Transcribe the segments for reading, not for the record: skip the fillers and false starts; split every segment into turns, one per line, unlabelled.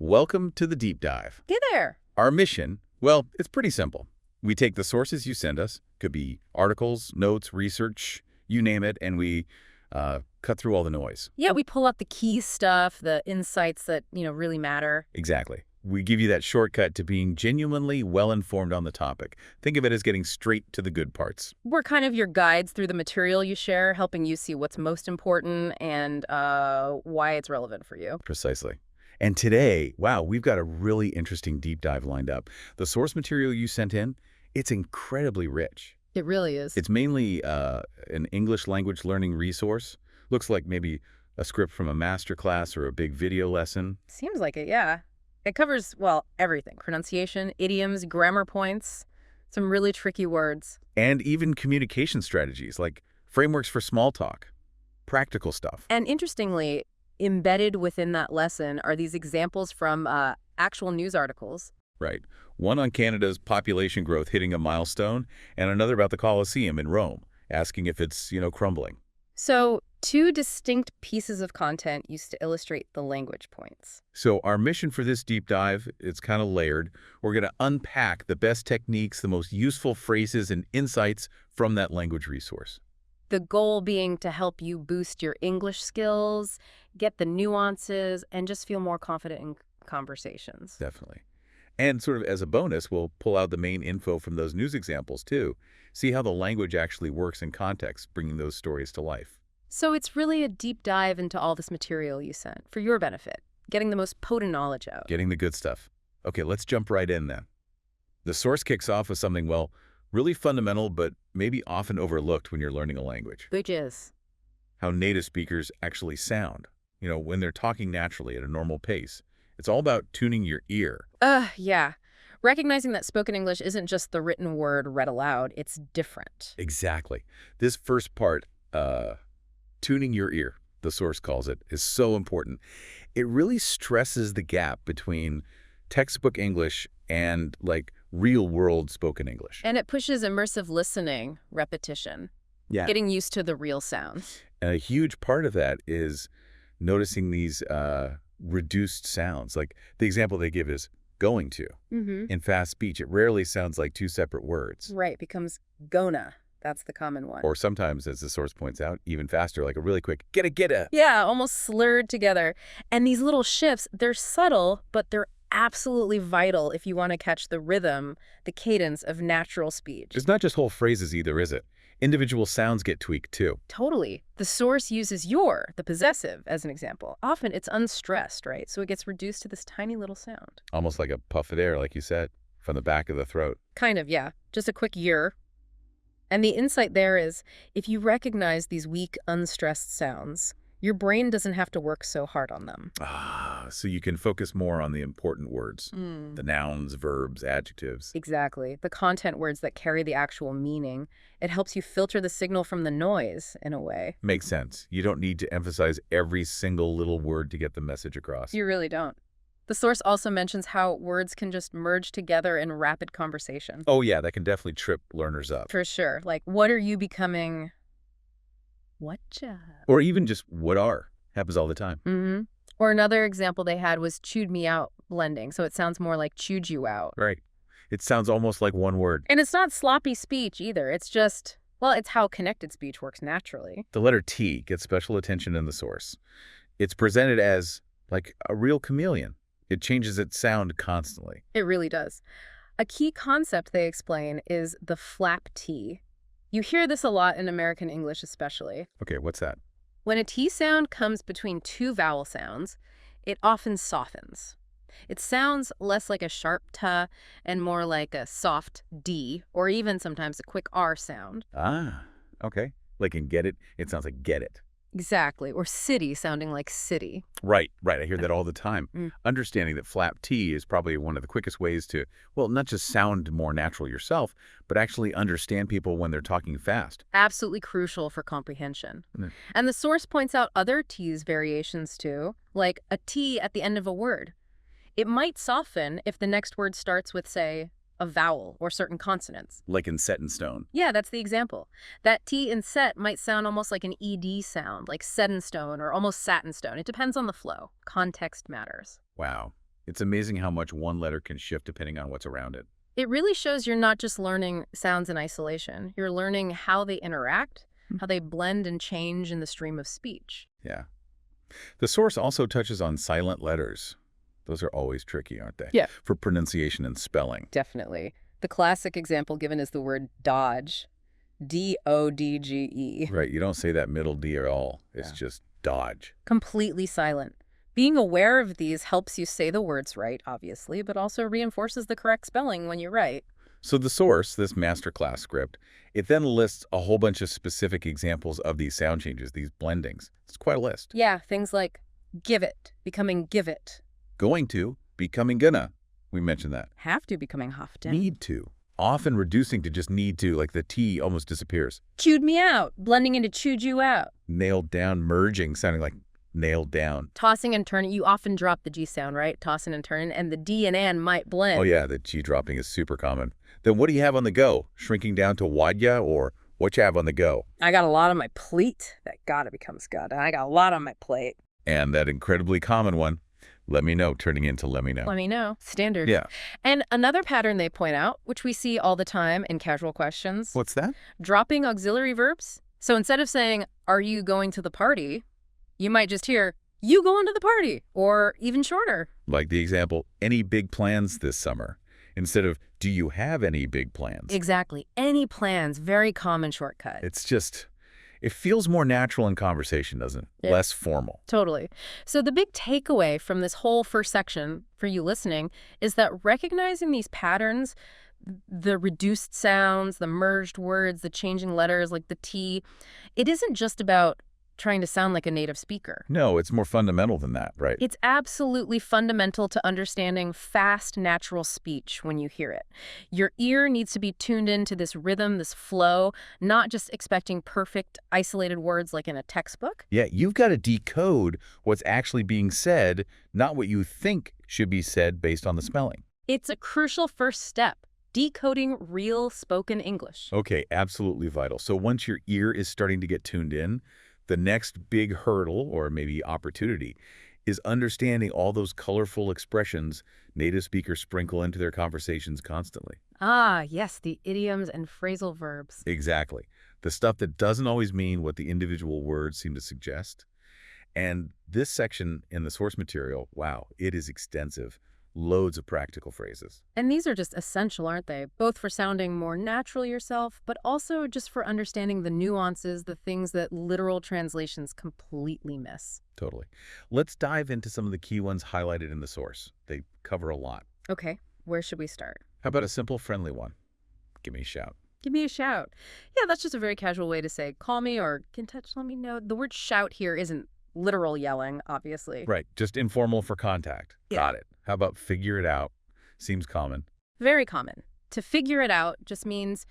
Welcome to the deep dive.
Hey there.
Our mission, well, it's pretty simple. We take the sources you send us, could be articles, notes, research, you name it, and we cut through all the noise.
Yeah, we pull out the key stuff, the insights that, really matter.
Exactly. We give you that shortcut to being genuinely well-informed on the topic. Think of it as getting straight to the good parts.
We're kind of your guides through the material you share, helping you see what's most important and why it's relevant for you.
Precisely. And today, wow, we've got a really interesting deep dive lined up. The source material you sent in, it's incredibly rich.
It really is.
It's mainly an English language learning resource. Looks like maybe a script from a Masterclass or a big video lesson.
Seems like it, yeah. It covers, well, everything. Pronunciation, idioms, grammar points, some really tricky words.
And even communication strategies like frameworks for small talk, practical stuff.
And interestingly, embedded within that lesson are these examples from actual news articles.
Right. One on Canada's population growth hitting a milestone, and another about the Colosseum in Rome, asking if it's, crumbling.
So, two distinct pieces of content used to illustrate the language points.
So our mission for this deep dive, it's kind of layered. We're going to unpack the best techniques, the most useful phrases and insights from that language resource.
The goal being to help you boost your English skills, get the nuances, and just feel more confident in conversations.
Definitely. And sort of as a bonus, we'll pull out the main info from those news examples too. See how the language actually works in context, bringing those stories to life.
So it's really a deep dive into all this material you sent for your benefit, getting the most potent knowledge out.
Getting the good stuff. Okay, let's jump right in then. The source kicks off with something, well, really fundamental, but maybe often overlooked when you're learning a language.
Which is?
How native speakers actually sound, when they're talking naturally at a normal pace. It's all about tuning your ear.
Yeah. Recognizing that spoken English isn't just the written word read aloud, it's different.
Exactly. This first part, tuning your ear, the source calls it, is so important. It really stresses the gap between textbook English and real-world spoken English.
And it pushes immersive listening, repetition, getting used to the real sounds.
And a huge part of that is noticing these reduced sounds. Like the example they give is going to. In fast speech, it rarely sounds like two separate words.
Right, becomes gonna. That's the common one.
Or sometimes, as the source points out, even faster, like a really quick get-a.
Yeah, almost slurred together. And these little shifts, they're subtle, but they're absolutely vital if you want to catch the rhythm, the cadence of natural speech.
It's not just whole phrases either, is it? Individual sounds get tweaked too.
Totally. The source uses your, the possessive, as an example. Often it's unstressed, right? So it gets reduced to this tiny little sound.
Almost like a puff of air, like you said, from the back of the throat.
Kind of, yeah. Just a quick year. And the insight there is, if you recognize these weak, unstressed sounds, your brain doesn't have to work so hard on them.
So you can focus more on the important words, the nouns, verbs, adjectives.
Exactly. The content words that carry the actual meaning. It helps you filter the signal from the noise, in a way.
Makes sense. You don't need to emphasize every single little word to get the message across.
You really don't. The source also mentions how words can just merge together in rapid conversation.
Oh yeah, that can definitely trip learners up.
For sure. Like, what are you becoming? Whatcha?
Or even just what are. Happens all the time.
Or another example they had was chewed me out blending. So it sounds more like chewed you out.
Right. It sounds almost like one word.
And it's not sloppy speech either. It's just, well, it's how connected speech works naturally.
The letter T gets special attention in the source. It's presented as like a real chameleon. It changes its sound constantly.
It really does. A key concept they explain is the flap T. You hear this a lot in American English especially.
Okay, what's that?
When a T sound comes between two vowel sounds, it often softens. It sounds less like a sharp T and more like a soft D, or even sometimes a quick R sound.
Okay. Like in get it, it sounds like get it.
Exactly, or city sounding like city.
Right. I hear that all the time. Understanding that flap T is probably one of the quickest ways to, well, not just sound more natural yourself, but actually understand people when they're talking fast.
Absolutely crucial for comprehension. And the source points out other T's variations too, like a T at the end of a word. It might soften if the next word starts with, say, a vowel or certain consonants.
Like in set in stone.
Yeah, that's the example. That T in set might sound almost like an ED sound, like set in stone or almost satin stone. It depends on the flow. Context matters.
Wow. It's amazing how much one letter can shift depending on what's around it.
It really shows you're not just learning sounds in isolation. You're learning how they interact, how they blend and change in the stream of speech.
Yeah. The source also touches on silent letters. Those are always tricky, aren't they?
Yeah.
For pronunciation and spelling.
Definitely. The classic example given is the word dodge. D-O-D-G-E.
Right. You don't say that middle D at all. It's just dodge.
Completely silent. Being aware of these helps you say the words right, obviously, but also reinforces the correct spelling when you write.
So the source, this Masterclass script, it then lists a whole bunch of specific examples of these sound changes, these blendings. It's quite a list.
Yeah, things like give it, becoming give it.
Going to, becoming gonna. We mentioned that.
Have to, becoming have to.
Need to. Often reducing to just need to, like the T almost disappears.
Chewed me out, blending into chewed you out.
Nailed down, merging, sounding like nailed down.
Tossing and turning, you often drop the G sound, right? Tossing and turning, and the D and N might blend.
Oh yeah, the G dropping is super common. Then what do you have on the go? Shrinking down to wadya, or what you have on the go?
I got a lot on my plate. That gotta becomes gotta. I got a lot on my plate.
And that incredibly common one, let me know, turning into let me know.
Let me know. Standard.
Yeah.
And another pattern they point out, which we see all the time in casual questions.
What's that?
Dropping auxiliary verbs. So instead of saying, are you going to the party? You might just hear, you going to the party, or even shorter.
Like the example, any big plans this summer? Instead of, do you have any big plans?
Exactly. Any plans, very common shortcut.
It's just, it feels more natural in conversation, doesn't it?
Yeah.
Less formal.
Totally. So the big takeaway from this whole first section for you listening is that recognizing these patterns, the reduced sounds, the merged words, the changing letters like the T, it isn't just about trying to sound like a native speaker.
No, it's more fundamental than that, right?
It's absolutely fundamental to understanding fast, natural speech when you hear it. Your ear needs to be tuned into this rhythm, this flow, not just expecting perfect, isolated words like in a textbook.
Yeah, you've got to decode what's actually being said, not what you think should be said based on the spelling.
It's a crucial first step, decoding real spoken English.
Okay, absolutely vital. So once your ear is starting to get tuned in, the next big hurdle, or maybe opportunity, is understanding all those colorful expressions native speakers sprinkle into their conversations constantly.
Ah, yes, the idioms and phrasal verbs.
Exactly. The stuff that doesn't always mean what the individual words seem to suggest. And this section in the source material, wow, it is extensive. Loads of practical phrases.
And these are just essential, aren't they? Both for sounding more natural yourself, but also just for understanding the nuances, the things that literal translations completely miss.
Totally. Let's dive into some of the key ones highlighted in the source. They cover a lot.
Okay, where should we start?
How about a simple, friendly one? Give me a shout.
Give me a shout. Yeah, that's just a very casual way to say, call me or get in touch, let me know. The word shout here isn't literal yelling, obviously.
Right, just informal for contact.
Yeah.
Got it. How about figure it out? Seems common.
Very common. To figure it out just means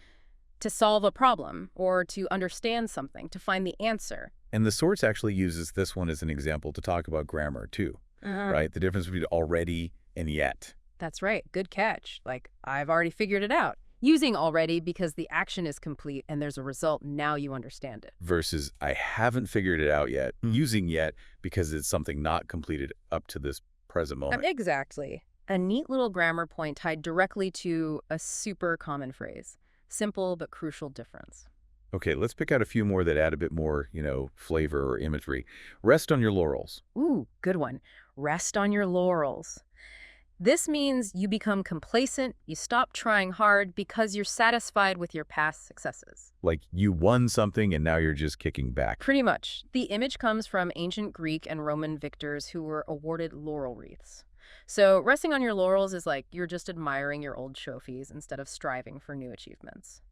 to solve a problem or to understand something, to find the answer.
And the source actually uses this one as an example to talk about grammar, too. Right? The difference between already and yet.
That's right. Good catch. Like, I've already figured it out. Using already because the action is complete and there's a result. Now you understand it.
Versus I haven't figured it out yet. Using yet because it's something not completed up to this present moment.
Exactly. A neat little grammar point tied directly to a super common phrase. Simple but crucial difference.
Okay, let's pick out a few more that add a bit more, flavor or imagery. Rest on your laurels.
Ooh, good one. Rest on your laurels. This means you become complacent, you stop trying hard because you're satisfied with your past successes.
Like you won something and now you're just kicking back.
Pretty much. The image comes from ancient Greek and Roman victors who were awarded laurel wreaths. So resting on your laurels is like you're just admiring your old trophies instead of striving for new achievements.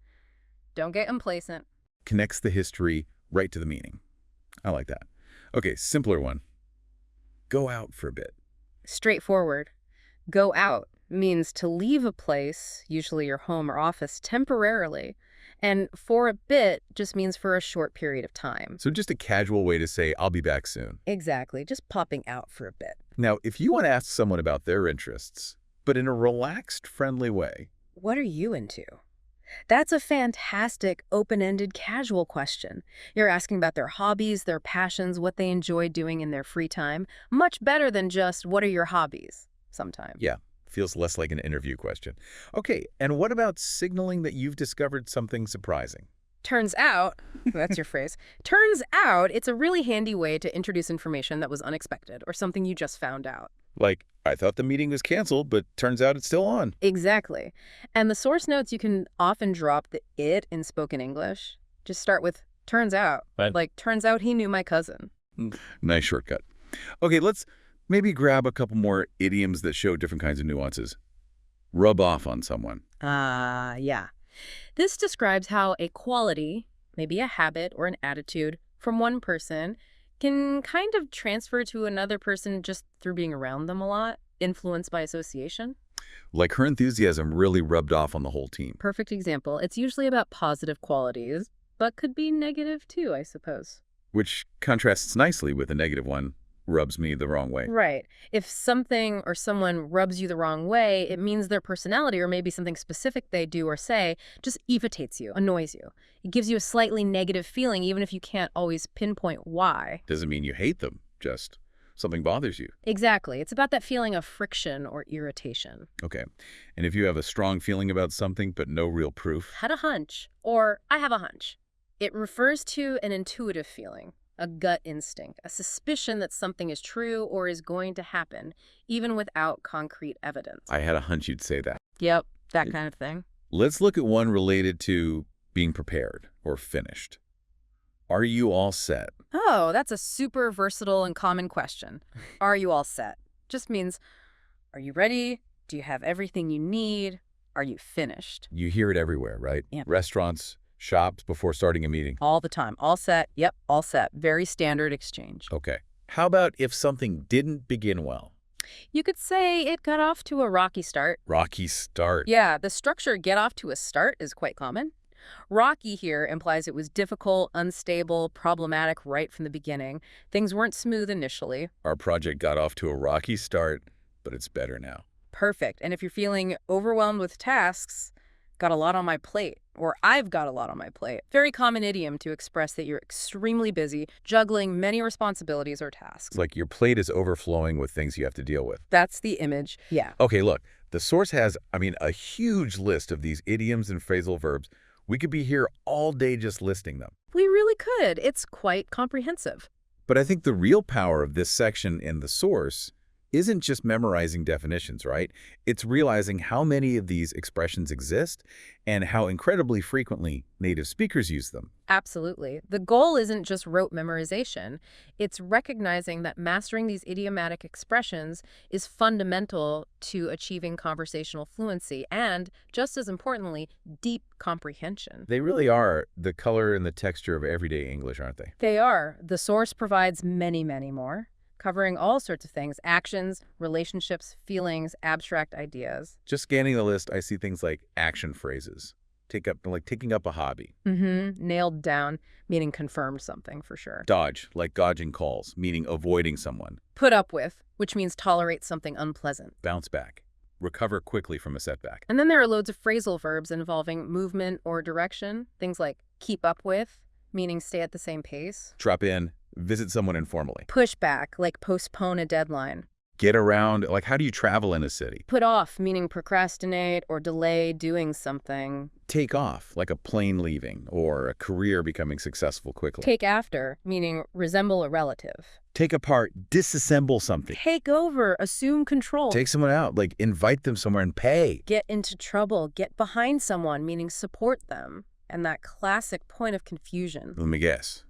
Don't get complacent.
Connects the history right to the meaning. I like that. Okay, simpler one. Go out for a bit.
Straightforward. Go out means to leave a place, usually your home or office, temporarily. And for a bit just means for a short period of time.
So just a casual way to say, I'll be back soon.
Exactly. Just popping out for a bit.
Now, if you want to ask someone about their interests, but in a relaxed, friendly way.
What are you into? That's a fantastic, open-ended, casual question. You're asking about their hobbies, their passions, what they enjoy doing in their free time. Much better than just, what are your hobbies? sometime.
Yeah, feels less like an interview question. Okay, and what about signaling that you've discovered something surprising?
Turns out, that's your phrase, turns out it's a really handy way to introduce information that was unexpected or something you just found out.
Like, I thought the meeting was canceled, but turns out it's still on.
Exactly. And the source notes, you can often drop the it in spoken English. Just start with turns out.
Right.
Like, turns out he knew my cousin.
Nice shortcut. Okay, let's maybe grab a couple more idioms that show different kinds of nuances. Rub off on someone.
Yeah. This describes how a quality, maybe a habit or an attitude, from one person can kind of transfer to another person just through being around them a lot, influenced by association.
Like her enthusiasm really rubbed off on the whole team.
Perfect example. It's usually about positive qualities, but could be negative too, I suppose.
Which contrasts nicely with the negative one, rubs me the wrong way.
Right. If something or someone rubs you the wrong way, it means their personality or maybe something specific they do or say just irritates you, annoys you. It gives you a slightly negative feeling even if you can't always pinpoint why.
Doesn't mean you hate them, just something bothers you.
Exactly. It's about that feeling of friction or irritation.
Okay. And if you have a strong feeling about something but no real proof?
Had a hunch, or I have a hunch. It refers to an intuitive feeling, a gut instinct, a suspicion that something is true or is going to happen, even without concrete evidence.
I had a hunch you'd say that.
Yep, that kind of thing.
Let's look at one related to being prepared or finished. Are you all set?
Oh, that's a super versatile and common question. Are you all set? Just means, are you ready? Do you have everything you need? Are you finished?
You hear it everywhere, right?
Yeah.
Restaurants, shops, before starting a meeting.
All the time. All set. Yep, all set. Very standard exchange.
Okay. How about if something didn't begin well?
You could say it got off to a rocky start.
Rocky start.
Yeah, the structure get off to a start is quite common. Rocky here implies it was difficult, unstable, problematic right from the beginning. Things weren't smooth initially.
Our project got off to a rocky start, but it's better now.
Perfect. And if you're feeling overwhelmed with tasks, got a lot on my plate, or I've got a lot on my plate. Very common idiom to express that you're extremely busy, juggling many responsibilities or tasks.
Like your plate is overflowing with things you have to deal with.
That's the image. Yeah.
Okay, look, the source has, a huge list of these idioms and phrasal verbs. We could be here all day just listing them.
We really could. It's quite comprehensive.
But I think the real power of this section in the source isn't just memorizing definitions, right? It's realizing how many of these expressions exist and how incredibly frequently native speakers use them.
Absolutely. The goal isn't just rote memorization. It's recognizing that mastering these idiomatic expressions is fundamental to achieving conversational fluency and, just as importantly, deep comprehension.
They really are the color and the texture of everyday English, aren't they?
They are. The source provides many, many more, covering all sorts of things: actions, relationships, feelings, abstract ideas.
Just scanning the list, I see things like action phrases, taking up a hobby.
Nailed down, meaning confirmed something for sure.
Dodge, like dodging calls, meaning avoiding someone.
Put up with, which means tolerate something unpleasant.
Bounce back, recover quickly from a setback.
And then there are loads of phrasal verbs involving movement or direction. Things like keep up with, meaning stay at the same pace.
Drop in, visit someone informally.
Push back, like postpone a deadline.
Get around, like how do you travel in a city?
Put off, meaning procrastinate or delay doing something.
Take off, like a plane leaving or a career becoming successful quickly.
Take after, meaning resemble a relative.
Take apart, disassemble something.
Take over, assume control.
Take someone out, like invite them somewhere and pay.
Get into trouble, get behind someone, meaning support them. And that classic point of confusion.
Let me guess.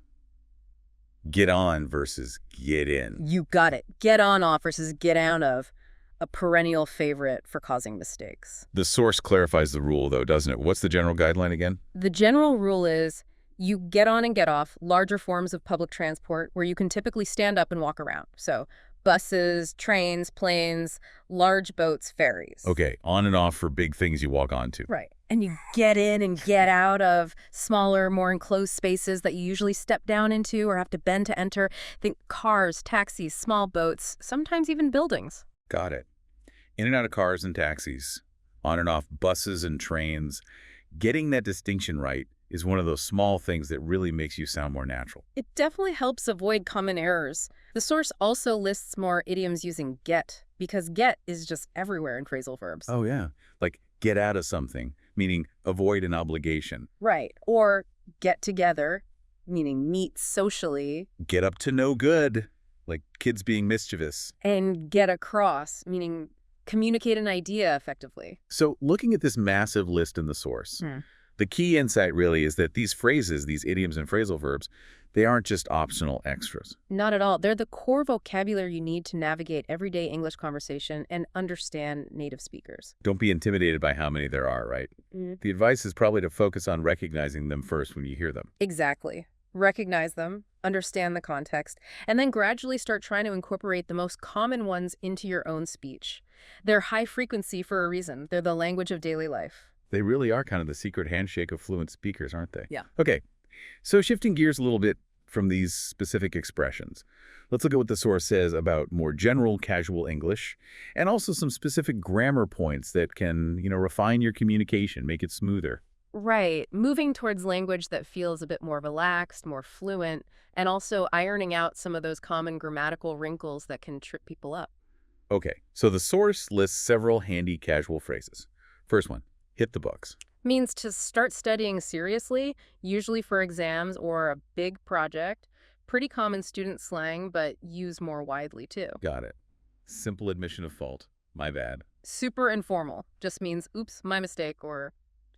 Get on versus get in.
You got it. Get on off versus get out of. A perennial favorite for causing mistakes.
The source clarifies the rule, though, doesn't it? What's the general guideline again?
The general rule is you get on and get off larger forms of public transport where you can typically stand up and walk around. So buses, trains, planes, large boats, ferries.
Okay, on and off for big things you walk onto.
Right. And you get in and get out of smaller, more enclosed spaces that you usually step down into or have to bend to enter. Think cars, taxis, small boats, sometimes even buildings.
Got it. In and out of cars and taxis, on and off buses and trains. Getting that distinction right is one of those small things that really makes you sound more natural.
It definitely helps avoid common errors. The source also lists more idioms using get because get is just everywhere in phrasal verbs.
Oh, yeah. Like get out of something, meaning avoid an obligation.
Right. Or get together, meaning meet socially.
Get up to no good, like kids being mischievous.
And get across, meaning communicate an idea effectively.
So looking at this massive list in the source, the key insight really is that these phrases, these idioms and phrasal verbs, they aren't just optional extras.
Not at all. They're the core vocabulary you need to navigate everyday English conversation and understand native speakers.
Don't be intimidated by how many there are, right? The advice is probably to focus on recognizing them first when you hear them.
Exactly. Recognize them, understand the context, and then gradually start trying to incorporate the most common ones into your own speech. They're high frequency for a reason. They're the language of daily life.
They really are kind of the secret handshake of fluent speakers, aren't they?
Yeah.
Okay, so shifting gears a little bit from these specific expressions, let's look at what the source says about more general casual English and also some specific grammar points that can, refine your communication, make it smoother.
Right. Moving towards language that feels a bit more relaxed, more fluent, and also ironing out some of those common grammatical wrinkles that can trip people up.
Okay, so the source lists several handy casual phrases. First one, hit the books.
Means to start studying seriously, usually for exams or a big project. Pretty common student slang, but used more widely too.
Got it. Simple admission of fault. My bad.
Super informal. Just means, oops, my mistake, or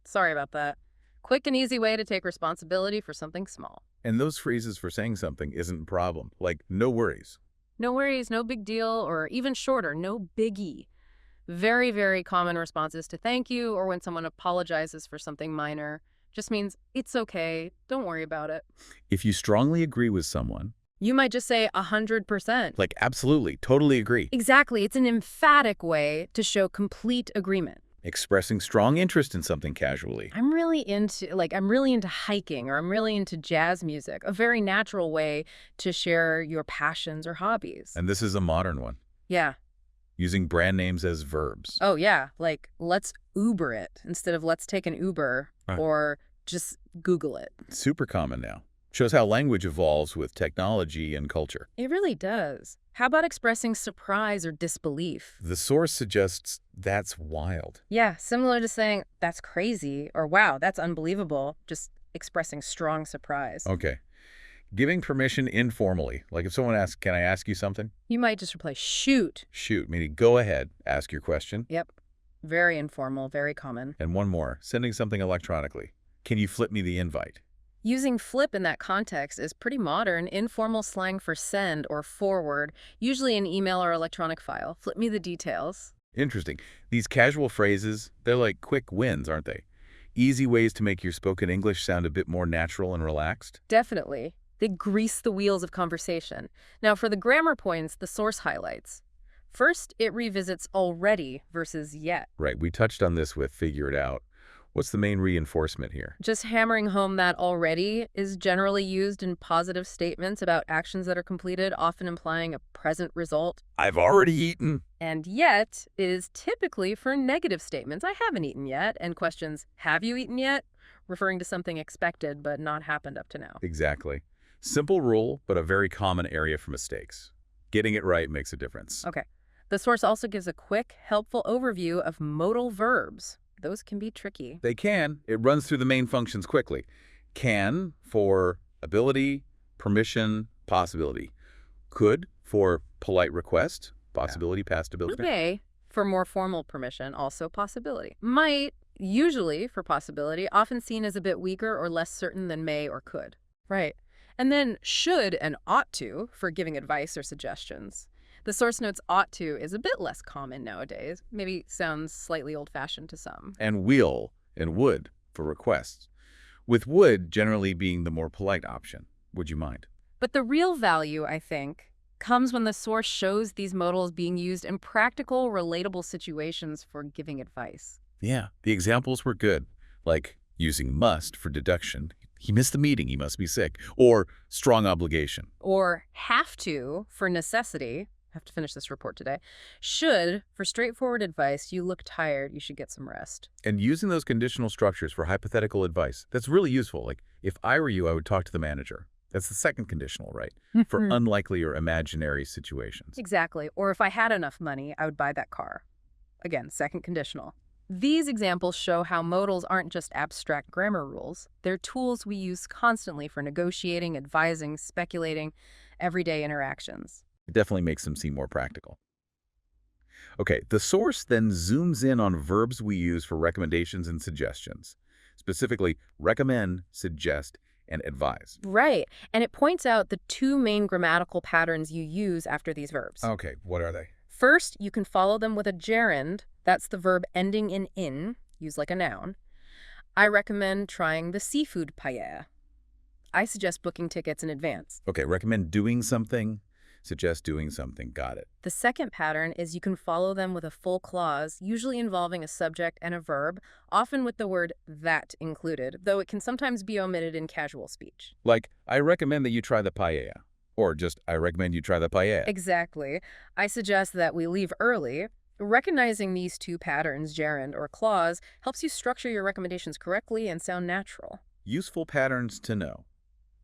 sorry about that. Quick and easy way to take responsibility for something small.
And those phrases for saying something isn't a problem. Like, no worries.
No worries, no big deal, or even shorter, no biggie. Very, very common responses to thank you or when someone apologizes for something minor. Just means, it's okay, don't worry about it.
If you strongly agree with someone,
You might just say 100%.
like absolutely, totally agree.
Exactly, it's an emphatic way to show complete agreement.
Expressing strong interest in something casually.
I'm really into hiking, or I'm really into jazz music, a very natural way to share your passions or hobbies.
And this is a modern one.
Yeah.
Using brand names as verbs.
Oh, yeah. Like, let's Uber it instead of let's take an Uber,
Right.
or just Google it.
Super common now. Shows how language evolves with technology and culture.
It really does. How about expressing surprise or disbelief?
The source suggests that's wild.
Yeah, similar to saying, that's crazy, or wow, that's unbelievable, just expressing strong surprise.
Okay. Giving permission informally. Like if someone asks, can I ask you something?
You might just reply, shoot.
Shoot, meaning go ahead, ask your question.
Yep. Very informal, very common.
And one more, sending something electronically. Can you flip me the invite?
Using flip in that context is pretty modern, informal slang for send or forward, usually an email or electronic file. Flip me the details.
Interesting. These casual phrases, they're like quick wins, aren't they? Easy ways to make your spoken English sound a bit more natural and relaxed.
Definitely. They grease the wheels of conversation. Now, for the grammar points, the source highlights. First, it revisits already versus yet.
Right, we touched on this with figure it out. What's the main reinforcement here?
Just hammering home that already is generally used in positive statements about actions that are completed, often implying a present result.
I've already eaten.
And yet is typically for negative statements. I haven't eaten yet. And questions, have you eaten yet? Referring to something expected but not happened up to now.
Exactly. Simple rule, but a very common area for mistakes. Getting it right makes a difference.
Okay. The source also gives a quick, helpful overview of modal verbs. Those can be tricky.
They can. It runs through the main functions quickly. Can for ability, permission, possibility. Could for polite request, possibility, past ability.
May for more formal permission, also possibility. Might, usually for possibility, often seen as a bit weaker or less certain than may or could. Right. And then should and ought to for giving advice or suggestions. The source notes ought to is a bit less common nowadays. Maybe sounds slightly old-fashioned to some.
And will and would for requests. With would generally being the more polite option. Would you mind?
But the real value, I think, comes when the source shows these modals being used in practical, relatable situations for giving advice.
Yeah, the examples were good. Like using must for deduction. He missed the meeting, he must be sick. Or strong obligation.
Or have to for necessity. I have to finish this report today. Should for straightforward advice. You look tired, you should get some rest.
And using those conditional structures for hypothetical advice, that's really useful. Like, if I were you, I would talk to the manager. That's the second conditional, right? For unlikely or imaginary situations.
Exactly. Or if I had enough money, I would buy that car. Again, second conditional. These examples show how modals aren't just abstract grammar rules. They're tools we use constantly for negotiating, advising, speculating, everyday interactions.
It definitely makes them seem more practical. Okay, the source then zooms in on verbs we use for recommendations and suggestions. Specifically, recommend, suggest, and advise.
Right. And it points out the two main grammatical patterns you use after these verbs.
Okay, what are they?
First, you can follow them with a gerund. That's the verb ending in, used like a noun. I recommend trying the seafood paella. I suggest booking tickets in advance.
Okay, recommend doing something, suggest doing something. Got it.
The second pattern is you can follow them with a full clause, usually involving a subject and a verb, often with the word that included, though it can sometimes be omitted in casual speech.
Like, I recommend that you try the paella. Or just, I recommend you try the paella.
Exactly. I suggest that we leave early. Recognizing these two patterns, gerund or clause, helps you structure your recommendations correctly and sound natural.
Useful patterns to know.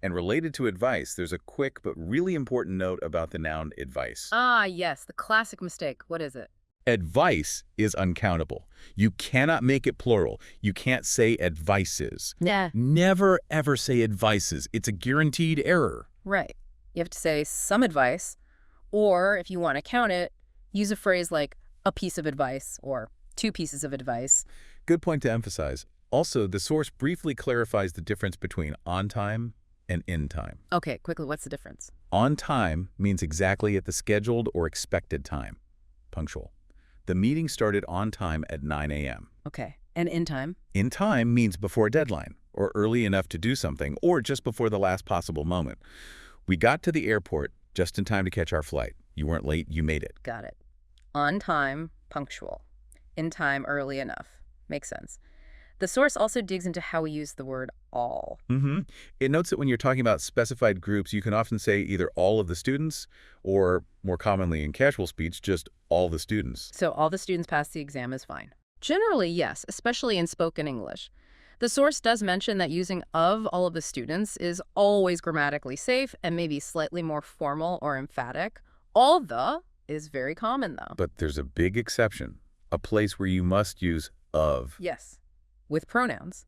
And related to advice, there's a quick but really important note about the noun advice.
Ah, yes, the classic mistake. What is it?
Advice is uncountable. You cannot make it plural. You can't say advices.
Yeah.
Never, ever say advices. It's a guaranteed error.
Right. You have to say some advice, or if you want to count it, use a phrase like a piece of advice or two pieces of advice.
Good point to emphasize. Also, the source briefly clarifies the difference between on time and in time.
Okay, quickly, what's the difference?
On time means exactly at the scheduled or expected time. Punctual. The meeting started on time at 9 a.m.
Okay, and in time?
In time means before a deadline, or early enough to do something, or just before the last possible moment. We got to the airport just in time to catch our flight. You weren't late, you made it.
Got it. On time, punctual. In time, early enough. Makes sense. The source also digs into how we use the word all.
It notes that when you're talking about specified groups, you can often say either all of the students, or more commonly in casual speech, just all the students.
So all the students pass the exam is fine. Generally, yes, especially in spoken English. The source does mention that using of all of the students is always grammatically safe and maybe slightly more formal or emphatic. All the is very common, though.
But there's a big exception, a place where you must use of.
Yes, with pronouns.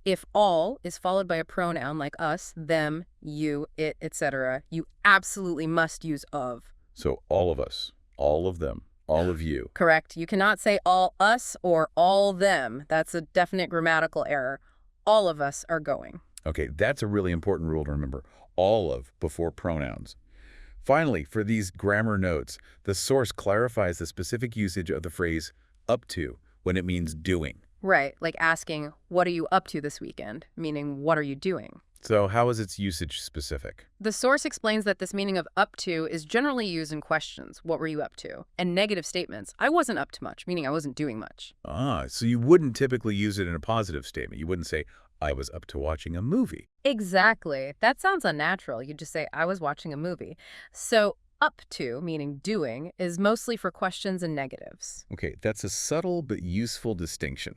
If all is followed by a pronoun like us, them, you, it, etc., you absolutely must use of.
So all of us, all of them, all of you.
Correct. You cannot say all us or all them. That's a definite grammatical error. All of us are going.
Okay, that's a really important rule to remember. All of before pronouns. Finally, for these grammar notes, the source clarifies the specific usage of the phrase up to when it means doing.
Right, like asking, what are you up to this weekend? Meaning, what are you doing?
So how is its usage specific?
The source explains that this meaning of up to is generally used in questions, what were you up to? And negative statements, I wasn't up to much, meaning I wasn't doing much.
Ah, so you wouldn't typically use it in a positive statement. You wouldn't say, I was up to watching a movie.
Exactly. That sounds unnatural. You just say, I was watching a movie. So up to, meaning doing, is mostly for questions and negatives.
Okay, that's a subtle but useful distinction.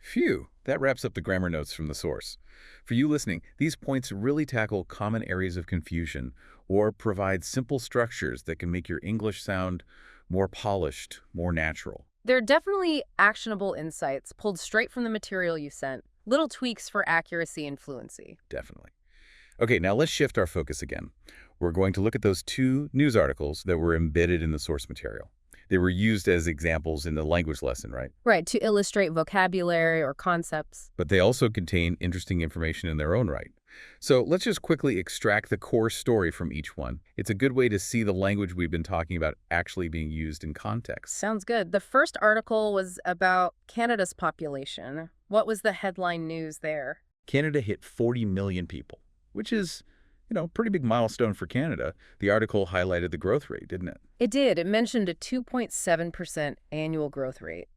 Phew, that wraps up the grammar notes from the source. For you listening, these points really tackle common areas of confusion or provide simple structures that can make your English sound more polished, more natural.
They're definitely actionable insights pulled straight from the material you sent, little tweaks for accuracy and fluency.
Definitely. Okay, now let's shift our focus again. We're going to look at those two news articles that were embedded in the source material. They were used as examples in the language lesson, right?
Right, to illustrate vocabulary or concepts.
But they also contain interesting information in their own right. So let's just quickly extract the core story from each one. It's a good way to see the language we've been talking about actually being used in context.
Sounds good. The first article was about Canada's population. What was the headline news there?
Canada hit 40 million people, which is, a pretty big milestone for Canada. The article highlighted the growth rate, didn't it?
It did. It mentioned a 2.7% annual growth rate.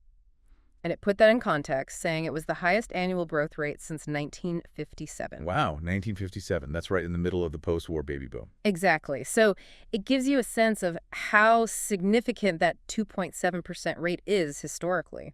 And it put that in context, saying it was the highest annual growth rate since 1957.
Wow, 1957. That's right in the middle of the post-war baby boom.
Exactly. So it gives you a sense of how significant that 2.7% rate is historically.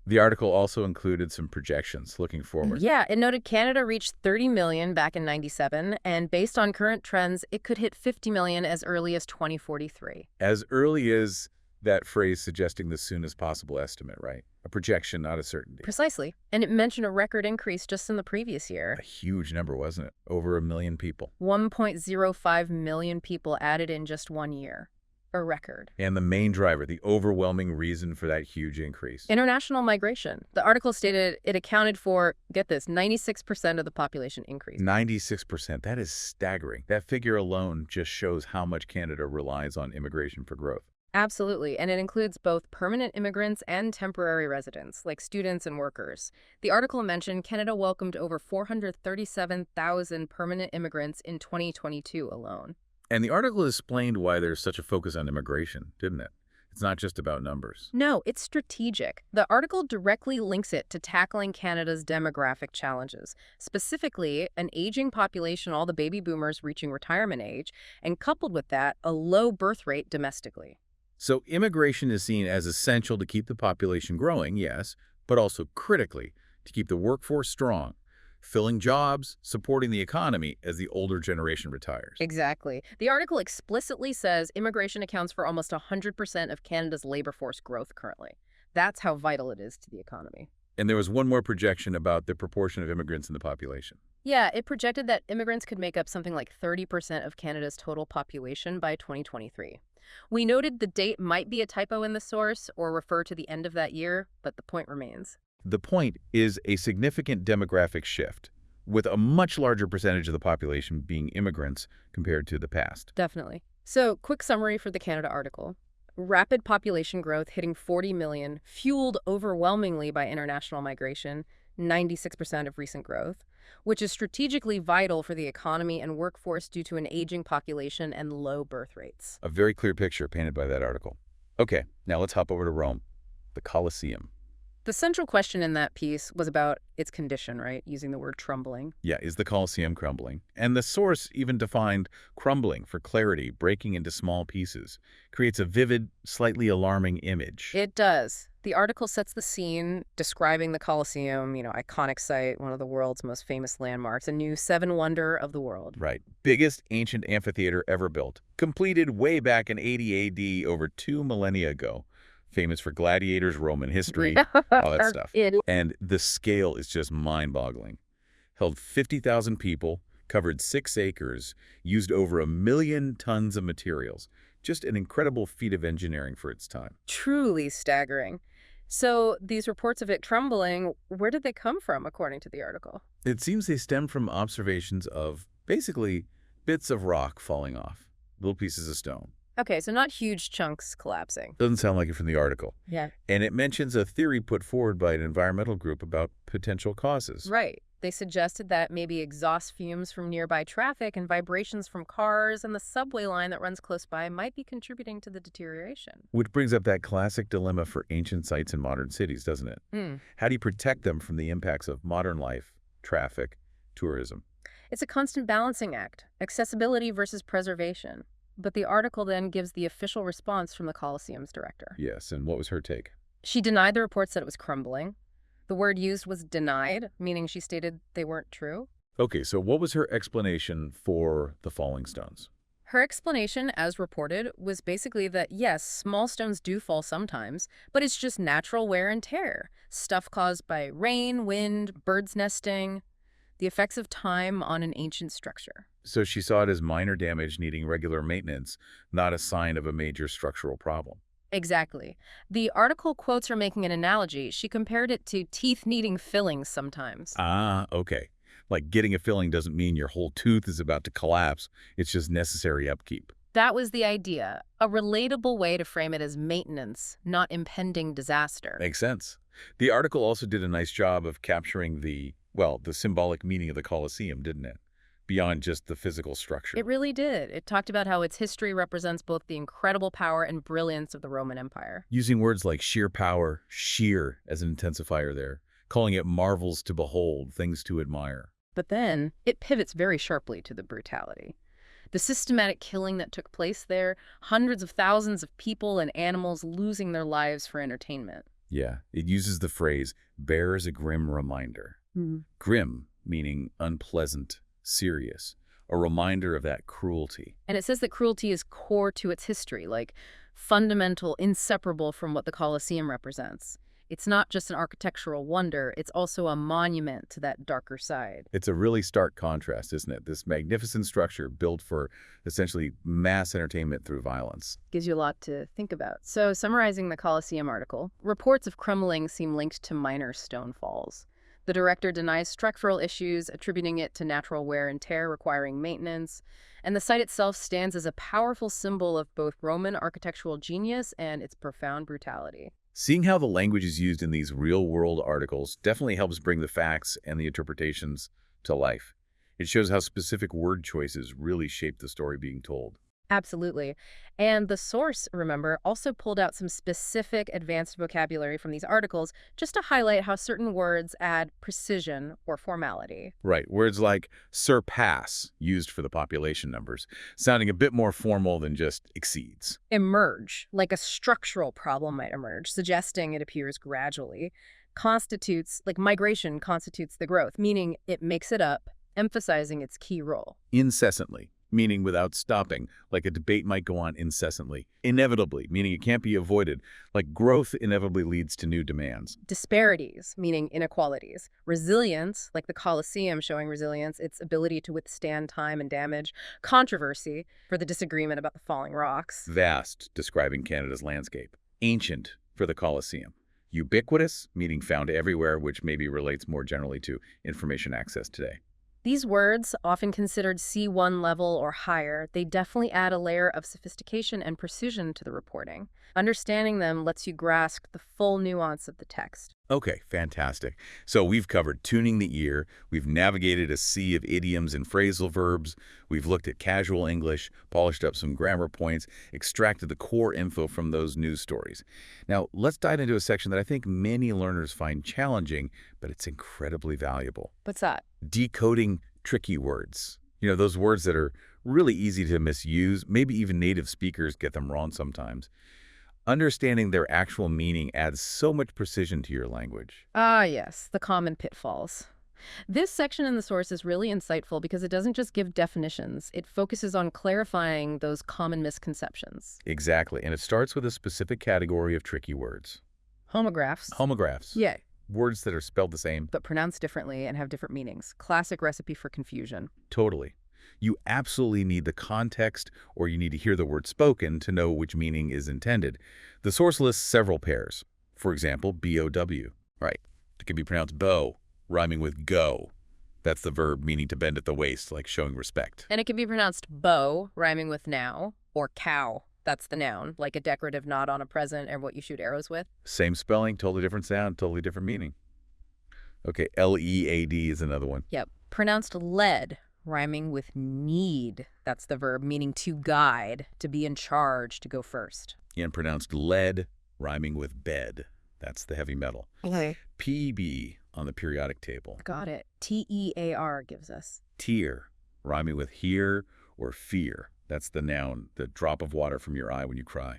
The article also included some projections looking forward.
Yeah, it noted Canada reached 30 million back in 97, and based on current trends, it could hit 50 million as early as 2043.
As early as that phrase suggesting the soonest possible estimate, right? A projection, not a certainty.
Precisely. And it mentioned a record increase just in the previous year.
A huge number, wasn't it? Over 1 million people.
1.05 million people added in just 1 year. A record.
And the main driver, the overwhelming reason for that huge increase.
International migration. The article stated it accounted for, get this, 96% of the population increase.
96%. That is staggering. That figure alone just shows how much Canada relies on immigration for growth.
Absolutely, and it includes both permanent immigrants and temporary residents, like students and workers. The article mentioned Canada welcomed over 437,000 permanent immigrants in 2022 alone.
And the article explained why there's such a focus on immigration, didn't it? It's not just about numbers.
No, it's strategic. The article directly links it to tackling Canada's demographic challenges, specifically an aging population, all the baby boomers reaching retirement age, and coupled with that, a low birth rate domestically.
So immigration is seen as essential to keep the population growing, yes, but also critically to keep the workforce strong, filling jobs, supporting the economy as the older generation retires.
Exactly. The article explicitly says immigration accounts for almost 100% of Canada's labor force growth currently. That's how vital it is to the economy.
And there was one more projection about the proportion of immigrants in the population.
Yeah, it projected that immigrants could make up something like 30% of Canada's total population by 2023. We noted the date might be a typo in the source or refer to the end of that year, but the point remains.
The point is a significant demographic shift, with a much larger percentage of the population being immigrants compared to the past.
Definitely. So, quick summary for the Canada article. Rapid population growth hitting 40 million, fueled overwhelmingly by international migration, 96% of recent growth, which is strategically vital for the economy and workforce due to an aging population and low birth rates.
A very clear picture painted by that article. Okay, now let's hop over to Rome, the Colosseum.
The central question in that piece was about its condition, right? Using the word crumbling.
Yeah, is the Colosseum crumbling? And the source even defined crumbling for clarity, breaking into small pieces. Creates a vivid, slightly alarming image.
It does. The article sets the scene, describing the Colosseum, iconic site, one of the world's most famous landmarks, a new seven wonder of the world.
Right. Biggest ancient amphitheater ever built. Completed way back in 80 AD, over 2 millennia ago. Famous for gladiators, Roman history, all that stuff. And the scale is just mind-boggling. Held 50,000 people, covered 6 acres, used over 1 million tons of materials. Just an incredible feat of engineering for its time.
Truly staggering. So these reports of it crumbling, where did they come from, according to the article?
It seems they stem from observations of, basically, bits of rock falling off, little pieces of stone.
Okay, so not huge chunks collapsing.
Doesn't sound like it from the article.
Yeah.
And it mentions a theory put forward by an environmental group about potential causes.
Right. They suggested that maybe exhaust fumes from nearby traffic and vibrations from cars and the subway line that runs close by might be contributing to the deterioration.
Which brings up that classic dilemma for ancient sites in modern cities, doesn't it? How do you protect them from the impacts of modern life, traffic, tourism?
It's a constant balancing act, accessibility versus preservation. But the article then gives the official response from the Colosseum's director.
Yes, and what was her take?
She denied the reports that it was crumbling. The word used was denied, meaning she stated they weren't true.
Okay, so what was her explanation for the falling stones?
Her explanation, as reported, was basically that, yes, small stones do fall sometimes, but it's just natural wear and tear. Stuff caused by rain, wind, birds nesting, the effects of time on an ancient structure.
So she saw it as minor damage needing regular maintenance, not a sign of a major structural problem.
Exactly. The article quotes her making an analogy. She compared it to teeth needing fillings sometimes.
Ah, okay. Like getting a filling doesn't mean your whole tooth is about to collapse. It's just necessary upkeep.
That was the idea. A relatable way to frame it as maintenance, not impending disaster.
Makes sense. The article also did a nice job of capturing the symbolic meaning of the Colosseum, didn't it? Beyond just the physical structure.
It really did. It talked about how its history represents both the incredible power and brilliance of the Roman Empire.
Using words like sheer power, sheer as an intensifier there, calling it marvels to behold, things to admire.
But then it pivots very sharply to the brutality. The systematic killing that took place there, hundreds of thousands of people and animals losing their lives for entertainment.
Yeah, it uses the phrase, bears a grim reminder. Grim, meaning unpleasant, serious, a reminder of that cruelty.
And it says that cruelty is core to its history, like fundamental, inseparable from what the Colosseum represents. It's not just an architectural wonder, it's also a monument to that darker side.
It's a really stark contrast, isn't it? This magnificent structure built for essentially mass entertainment through violence.
Gives you a lot to think about. So, summarizing the Colosseum article, reports of crumbling seem linked to minor stone falls. The director denies structural issues, attributing it to natural wear and tear requiring maintenance. And the site itself stands as a powerful symbol of both Roman architectural genius and its profound brutality.
Seeing how the language is used in these real-world articles definitely helps bring the facts and the interpretations to life. It shows how specific word choices really shape the story being told.
Absolutely. And the source, remember, also pulled out some specific advanced vocabulary from these articles just to highlight how certain words add precision or formality.
Right, words like surpass, used for the population numbers, sounding a bit more formal than just exceeds.
Emerge, like a structural problem might emerge, suggesting it appears gradually. Constitutes, like migration constitutes the growth, meaning it makes it up, emphasizing its key role.
Incessantly, meaning without stopping, like a debate might go on incessantly. Inevitably, meaning it can't be avoided, like growth inevitably leads to new demands.
Disparities, meaning inequalities. Resilience, like the Colosseum showing resilience, its ability to withstand time and damage. Controversy, for the disagreement about the falling rocks.
Vast, describing Canada's landscape. Ancient, for the Colosseum. Ubiquitous, meaning found everywhere, which maybe relates more generally to information access today.
These words, often considered C1 level or higher, they definitely add a layer of sophistication and precision to the reporting. Understanding them lets you grasp the full nuance of the text.
Okay, fantastic. So we've covered tuning the ear, we've navigated a sea of idioms and phrasal verbs, we've looked at casual English, polished up some grammar points, extracted the core info from those news stories. Now, let's dive into a section that I think many learners find challenging, but it's incredibly valuable.
What's that?
Decoding tricky words. You know, those words that are really easy to misuse, maybe even native speakers get them wrong sometimes. Understanding their actual meaning adds so much precision to your language.
Ah, yes, the common pitfalls. This section in the source is really insightful because it doesn't just give definitions. It focuses on clarifying those common misconceptions.
Exactly, and it starts with a specific category of tricky words.
Homographs.
Homographs.
Yeah,
Words that are spelled the same.
but pronounced differently and have different meanings. Classic recipe for confusion.
Totally. You absolutely need the context or you need to hear the word spoken to know which meaning is intended. The source lists several pairs. For example, B-O-W. Right. It can be pronounced bow, rhyming with go. That's the verb meaning to bend at the waist, like showing respect.
And it can be pronounced bow, rhyming with now, or cow. That's the noun, like a decorative knot on a present or what you shoot arrows with.
Same spelling, totally different sound, totally different meaning. Okay, L-E-A-D is another one.
Yep. Pronounced lead, rhyming with need. That's the verb meaning to guide, to be in charge, to go first.
And pronounced lead, rhyming with bed. That's the heavy metal.
Okay.
P-B on the periodic table.
Got it. T-E-A-R gives us.
Tear, rhyming with hear or fear. That's the noun, the drop of water from your eye when you cry.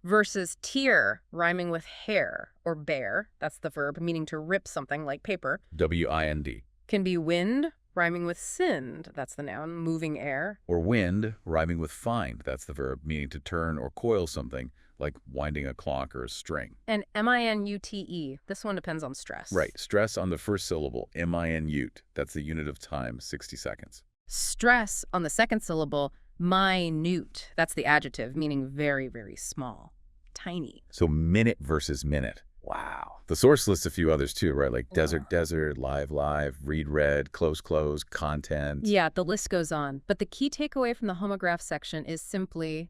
Versus tear, rhyming with hair or bear. That's the verb meaning to rip something like paper.
W-I-N-D.
Can be wind, rhyming with send. That's the noun, moving air.
Or wind, rhyming with find. That's the verb meaning to turn or coil something, like winding a clock or a string.
And M-I-N-U-T-E. This one depends on stress.
Right. Stress on the first syllable, M-I-N-U-T. That's the unit of time, 60 seconds.
Stress on the second syllable, minute. That's the adjective, meaning very, very small. Tiny.
So minute versus minute. Wow. The source lists a few others too, right? Like desert, desert, live, live, read, read, close, close, content.
Yeah, the list goes on. But the key takeaway from the homograph section is simply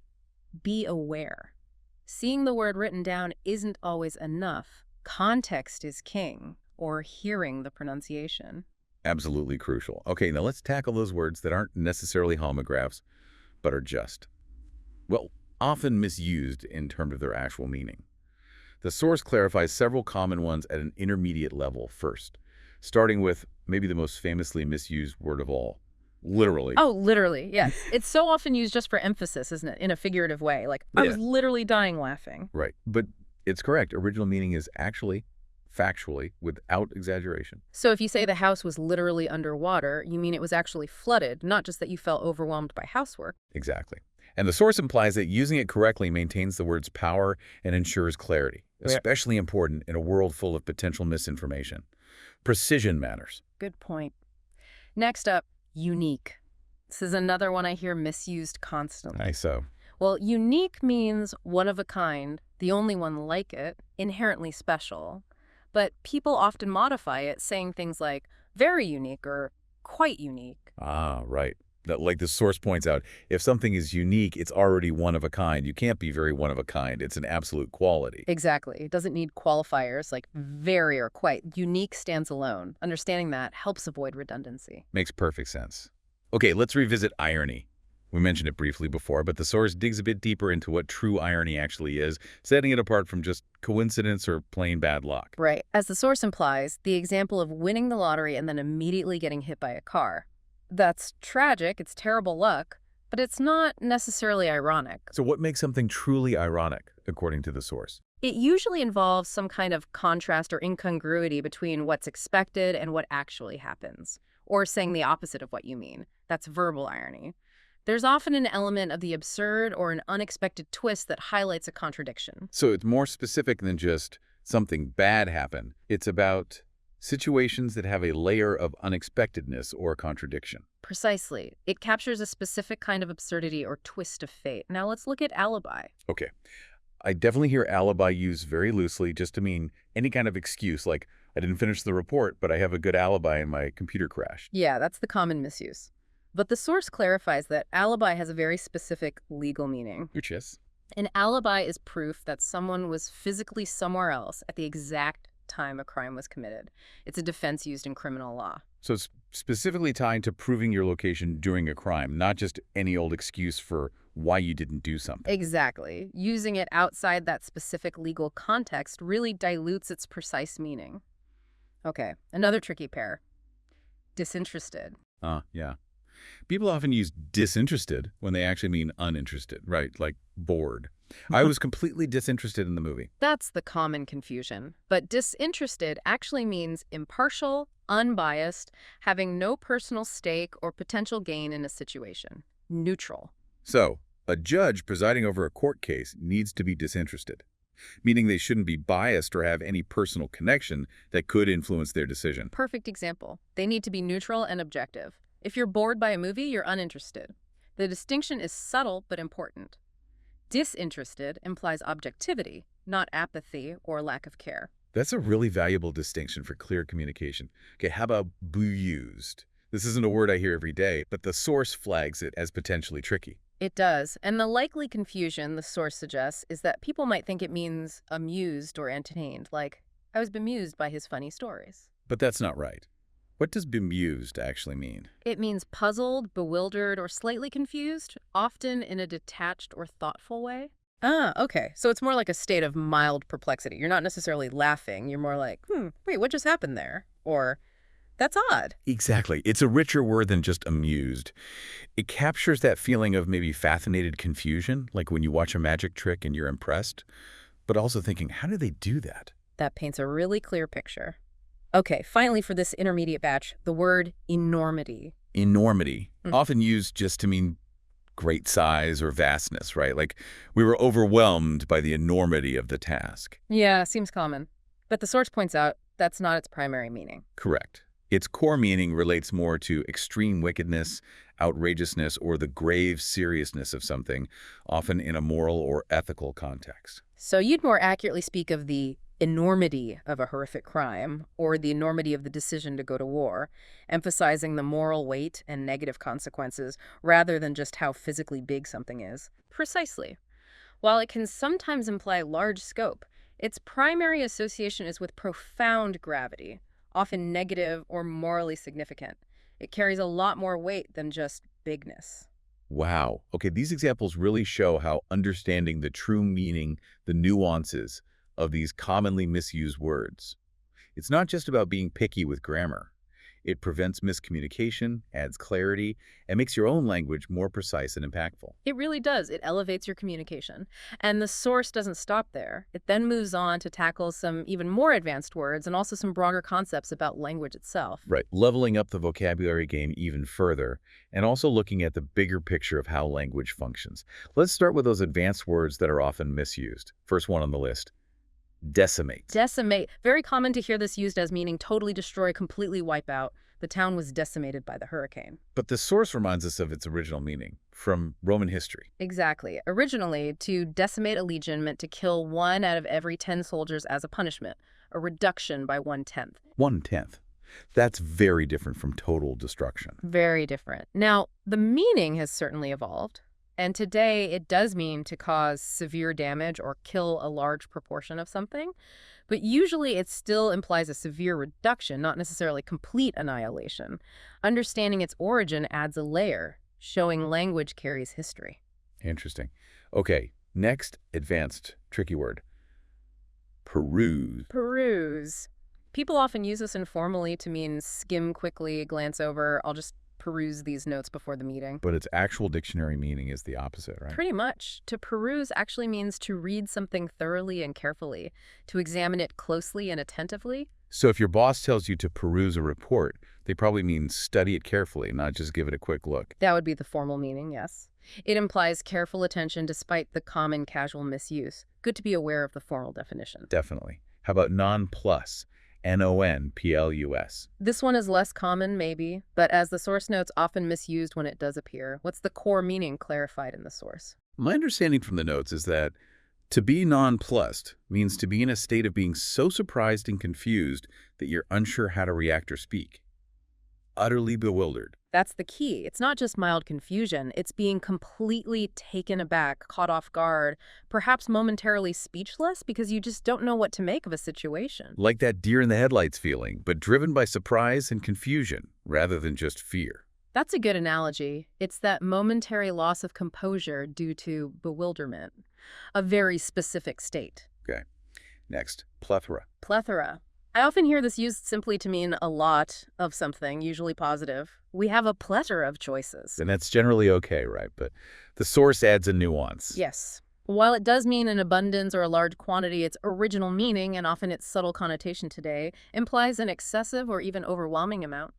be aware. Seeing the word written down isn't always enough. Context is king, or hearing the pronunciation.
Absolutely crucial. Okay, now let's tackle those words that aren't necessarily homographs, but are just, well, often misused in terms of their actual meaning. The source clarifies several common ones at an intermediate level first, starting with maybe the most famously misused word of all, literally.
Oh, literally, yes. It's so often used just for emphasis, isn't it? In a figurative way, like, I was literally dying laughing.
Right, but It's correct. Original meaning is actually, factually, without exaggeration.
So if you say the house was literally underwater, you mean it was actually flooded, not just that you felt overwhelmed by housework.
Exactly. And the source implies that using it correctly maintains the word's power and ensures clarity, especially important in a world full of potential misinformation. Precision matters.
Good point. Next up, unique. This is another one I hear misused constantly.
So.
Well, unique means one of a kind, the only one like it, inherently special. But people often modify it, saying things like very unique or quite unique.
Ah, right. Like the source points out, if something is unique, it's already one of a kind. You can't be very one of a kind. It's an absolute quality.
Exactly. It doesn't need qualifiers like very or quite. Unique stands alone. Understanding that helps avoid redundancy.
Makes perfect sense. Okay, let's revisit irony. We mentioned it briefly before, but the source digs a bit deeper into what true irony actually is, setting it apart from just coincidence or plain bad luck.
Right. As the source implies, the example of winning the lottery and then immediately getting hit by a car. That's tragic, it's terrible luck, but it's not necessarily ironic.
So what makes something truly ironic, according to the source?
It usually involves some kind of contrast or incongruity between what's expected and what actually happens, or saying the opposite of what you mean. That's verbal irony. There's often an element of the absurd or an unexpected twist that highlights a contradiction.
So it's more specific than just something bad happened. It's about situations that have a layer of unexpectedness or contradiction.
Precisely. It captures a specific kind of absurdity or twist of fate. Now let's look at alibi.
Okay. I definitely hear alibi used very loosely just to mean any kind of excuse, like I didn't finish the report, but I have a good alibi and my computer crashed.
Yeah, that's the common misuse. But the source clarifies that alibi has a very specific legal meaning.
Which is?
An alibi is proof that someone was physically somewhere else at the exact time a crime was committed. It's a defense used in criminal law.
So it's specifically tied to proving your location during a crime, not just any old excuse for why you didn't do something.
Exactly. Using it outside that specific legal context really dilutes its precise meaning. Okay, another tricky pair. Disinterested.
Yeah. People often use disinterested when they actually mean uninterested, right? Like bored. I was completely disinterested in the movie.
That's the common confusion. But disinterested actually means impartial, unbiased, having no personal stake or potential gain in a situation. Neutral.
So, a judge presiding over a court case needs to be disinterested, meaning they shouldn't be biased or have any personal connection that could influence their decision.
Perfect example. They need to be neutral and objective. If you're bored by a movie, you're uninterested. The distinction is subtle but important. Disinterested implies objectivity, not apathy or lack of care.
That's a really valuable distinction for clear communication. Okay, how about bemused? This isn't a word I hear every day, but the source flags it as potentially tricky.
It does, and the likely confusion the source suggests is that people might think it means amused or entertained, like, I was bemused by his funny stories.
But that's not right. What does bemused actually mean?
It means puzzled, bewildered, or slightly confused, often in a detached or thoughtful way. Ah, okay. So it's more like a state of mild perplexity. You're not necessarily laughing. You're more like, wait, what just happened there? Or, that's odd.
Exactly. It's a richer word than just amused. It captures that feeling of maybe fascinated confusion, like when you watch a magic trick and you're impressed, but also thinking, how do they do that?
That paints a really clear picture. Okay, finally for this intermediate batch, the word enormity.
Enormity, often used just to mean great size or vastness, right? Like we were overwhelmed by the enormity of the task.
Yeah, seems common. But the source points out that's not its primary meaning.
Correct. Its core meaning relates more to extreme wickedness, outrageousness, or the grave seriousness of something, often in a moral or ethical context.
So you'd more accurately speak of the enormity of a horrific crime or the enormity of the decision to go to war, emphasizing the moral weight and negative consequences rather than just how physically big something is. Precisely. While it can sometimes imply large scope, its primary association is with profound gravity, often negative or morally significant. It carries a lot more weight than just bigness.
Wow. Okay, these examples really show how understanding the true meaning, the nuances of these commonly misused words. It's not just about being picky with grammar. It prevents miscommunication, adds clarity, and makes your own language more precise and impactful.
It really does. It elevates your communication. And the source doesn't stop there. It then moves on to tackle some even more advanced words and also some broader concepts about language itself.
Right, leveling up the vocabulary game even further, and also looking at the bigger picture of how language functions. Let's start with those advanced words that are often misused. First one on the list, decimate.
Decimate. Very common to hear this used as meaning totally destroy, completely wipe out. The town was decimated by the hurricane.
But the source reminds us of its original meaning, from Roman history.
Exactly. Originally, to decimate a legion meant to kill 1 out of every 10 soldiers as a punishment, a reduction by 1/10.
1/10. That's very different from total destruction.
Very different. Now, the meaning has certainly evolved, and today it does mean to cause severe damage or kill a large proportion of something, but usually it still implies a severe reduction, not necessarily complete annihilation. Understanding its origin adds a layer, showing language carries history.
Interesting. Okay, next advanced tricky word, peruse.
Peruse. People often use this informally to mean skim quickly, glance over. I'll just peruse these notes before the meeting.
But its actual dictionary meaning is the opposite, right?
Pretty much. To peruse actually means to read something thoroughly and carefully, to examine it closely and attentively.
So if your boss tells you to peruse a report, they probably mean study it carefully, not just give it a quick look.
That would be the formal meaning, yes. It implies careful attention despite the common casual misuse. Good to be aware of the formal definition.
Definitely. How about nonplus? Nonplus.
This one is less common, maybe, but as the source notes, often misused when it does appear. What's the core meaning clarified in the source?
My understanding from the notes is that to be nonplussed means to be in a state of being so surprised and confused that you're unsure how to react or speak. Utterly bewildered.
That's the key. It's not just mild confusion. It's being completely taken aback, caught off guard, perhaps momentarily speechless because you just don't know what to make of a situation.
Like that deer in the headlights feeling, but driven by surprise and confusion rather than just fear.
That's a good analogy. It's that momentary loss of composure due to bewilderment, a very specific state.
Okay. Next, plethora.
Plethora. I often hear this used simply to mean a lot of something, usually positive. We have a plethora of choices.
And that's generally okay, right? But the source adds a nuance.
Yes. While it does mean an abundance or a large quantity, its original meaning, and often its subtle connotation today, implies an excessive or even overwhelming amount.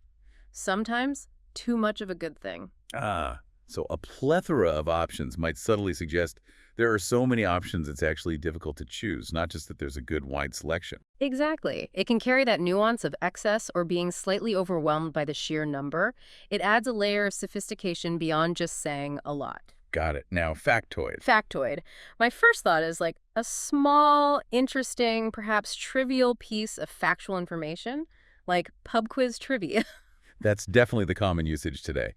Sometimes, too much of a good thing.
So a plethora of options might subtly suggest there are so many options it's actually difficult to choose, not just that there's a good wide selection.
Exactly. It can carry that nuance of excess or being slightly overwhelmed by the sheer number. It adds a layer of sophistication beyond just saying a lot.
Got it. Now, factoid.
Factoid. My first thought is like a small, interesting, perhaps trivial piece of factual information, like pub quiz trivia.
That's definitely the common usage today.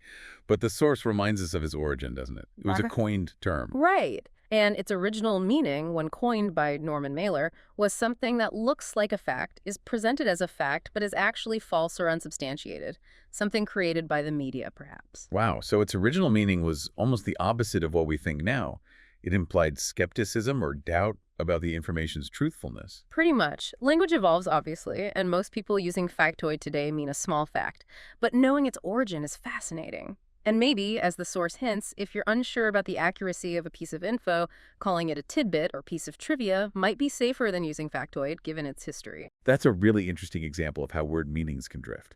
But the source reminds us of its origin, doesn't it? It was a coined term.
Right. And its original meaning, when coined by Norman Mailer, was something that looks like a fact, is presented as a fact, but is actually false or unsubstantiated. Something created by the media, perhaps.
Wow. So its original meaning was almost the opposite of what we think now. It implied skepticism or doubt about the information's truthfulness.
Pretty much. Language evolves, obviously, and most people using factoid today mean a small fact. But knowing its origin is fascinating. And maybe, as the source hints, if you're unsure about the accuracy of a piece of info, calling it a tidbit or piece of trivia might be safer than using factoid, given its history.
That's a really interesting example of how word meanings can drift.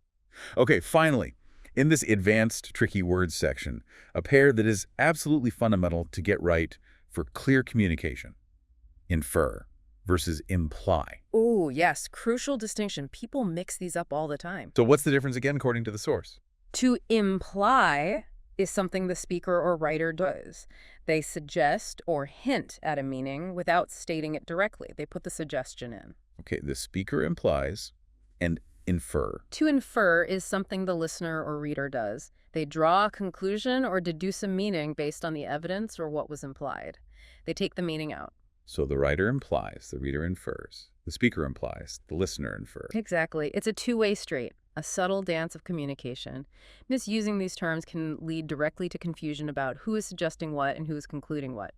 Okay, finally, in this advanced tricky words section, a pair that is absolutely fundamental to get right for clear communication. Infer versus imply.
Oh, yes. Crucial distinction. People mix these up all the time.
So what's the difference again, according to the source?
To imply is something the speaker or writer does. They suggest or hint at a meaning without stating it directly. They put the suggestion in.
Okay, the speaker implies and infer.
To infer is something the listener or reader does. They draw a conclusion or deduce a meaning based on the evidence or what was implied. They take the meaning out.
So the writer implies, the reader infers. The speaker implies, the listener infers.
Exactly. It's a two-way street, a subtle dance of communication. Misusing these terms can lead directly to confusion about who is suggesting what and who is concluding what.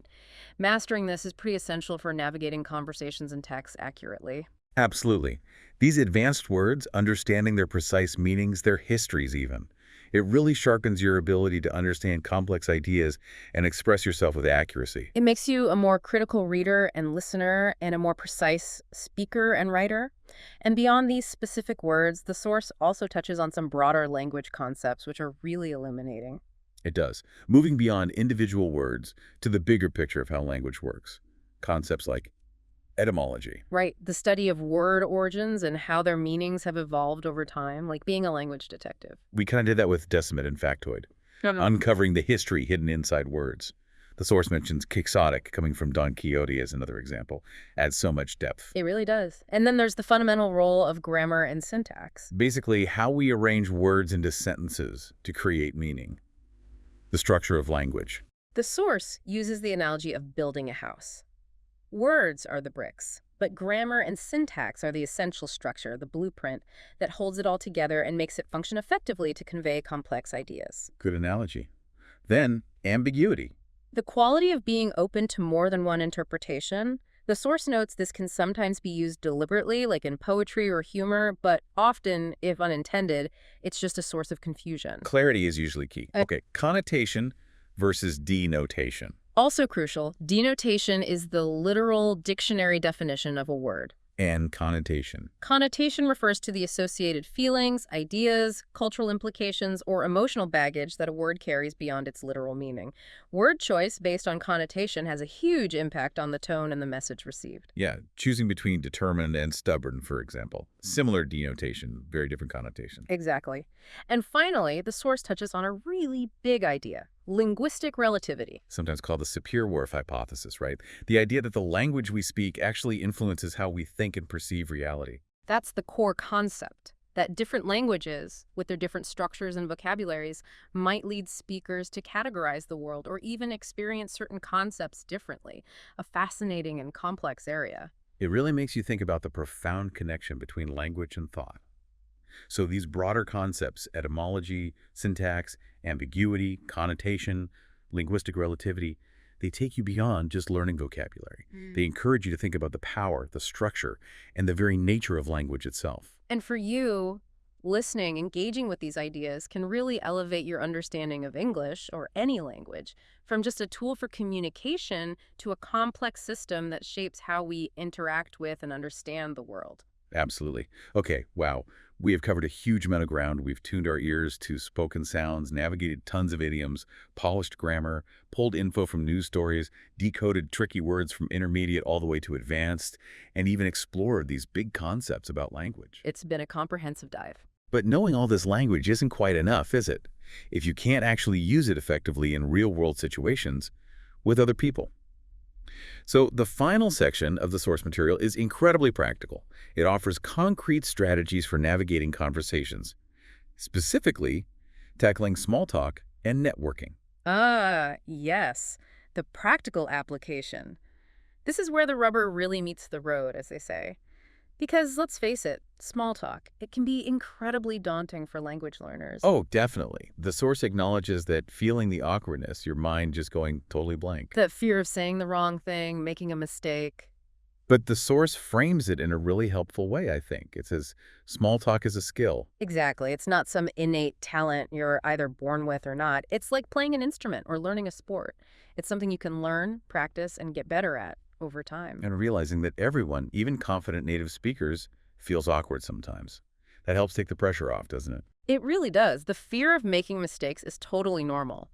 Mastering this is pretty essential for navigating conversations and texts accurately.
Absolutely. These advanced words, understanding their precise meanings, their histories even, it really sharpens your ability to understand complex ideas and express yourself with accuracy.
It makes you a more critical reader and listener and a more precise speaker and writer. And beyond these specific words, the source also touches on some broader language concepts, which are really illuminating.
It does, moving beyond individual words to the bigger picture of how language works. Concepts like etymology.
Right, the study of word origins and how their meanings have evolved over time, like being a language detective.
We kind of did that with Decimate and Factoid, uncovering the history hidden inside words. The source mentions quixotic, coming from Don Quixote as another example, adds so much depth.
It really does. And then there's the fundamental role of grammar and syntax.
Basically, how we arrange words into sentences to create meaning. The structure of language.
The source uses the analogy of building a house. Words are the bricks, but grammar and syntax are the essential structure, the blueprint, that holds it all together and makes it function effectively to convey complex ideas.
Good analogy. Then, ambiguity.
The quality of being open to more than one interpretation. The source notes this can sometimes be used deliberately, like in poetry or humor, but often, if unintended, it's just a source of confusion.
Clarity is usually key. Okay, connotation versus denotation.
Also crucial, denotation is the literal dictionary definition of a word.
And connotation.
Connotation refers to the associated feelings, ideas, cultural implications, or emotional baggage that a word carries beyond its literal meaning. Word choice based on connotation has a huge impact on the tone and the message received.
Yeah, choosing between determined and stubborn, for example. Similar denotation, very different connotation.
Exactly. And finally, the source touches on a really big idea: linguistic relativity.
Sometimes called the Sapir-Whorf hypothesis, right? The idea that the language we speak actually influences how we think and perceive reality.
That's the core concept, that different languages, with their different structures and vocabularies, might lead speakers to categorize the world or even experience certain concepts differently, a fascinating and complex area.
It really makes you think about the profound connection between language and thought. So these broader concepts, etymology, syntax, ambiguity, connotation, linguistic relativity, they take you beyond just learning vocabulary. They encourage you to think about the power, the structure, and the very nature of language itself.
And for you, listening, engaging with these ideas can really elevate your understanding of English or any language, from just a tool for communication to a complex system that shapes how we interact with and understand the world.
Absolutely. Okay, wow. We have covered a huge amount of ground. We've tuned our ears to spoken sounds, navigated tons of idioms, polished grammar, pulled info from news stories, decoded tricky words from intermediate all the way to advanced, and even explored these big concepts about language.
It's been a comprehensive dive.
But knowing all this language isn't quite enough, is it? If you can't actually use it effectively in real-world situations with other people. So the final section of the source material is incredibly practical. It offers concrete strategies for navigating conversations, specifically tackling small talk and networking.
Ah, yes, the practical application. This is where the rubber really meets the road, as they say. Because let's face it, small talk, it can be incredibly daunting for language learners.
Oh, definitely. The source acknowledges that feeling the awkwardness, your mind just going totally blank.
That fear of saying the wrong thing, making a mistake.
But the source frames it in a really helpful way, I think. It says, small talk is a skill.
Exactly. It's not some innate talent you're either born with or not. It's like playing an instrument or learning a sport. It's something you can learn, practice, and get better at over time.
And realizing that everyone, even confident native speakers, feels awkward sometimes. That helps take the pressure off, doesn't it?
It really does. The fear of making mistakes is totally normal.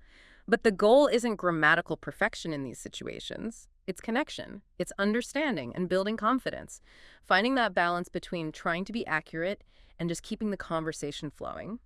But the goal isn't grammatical perfection in these situations. It's connection. It's understanding and building confidence. Finding that balance between trying to be accurate and just keeping the conversation flowing.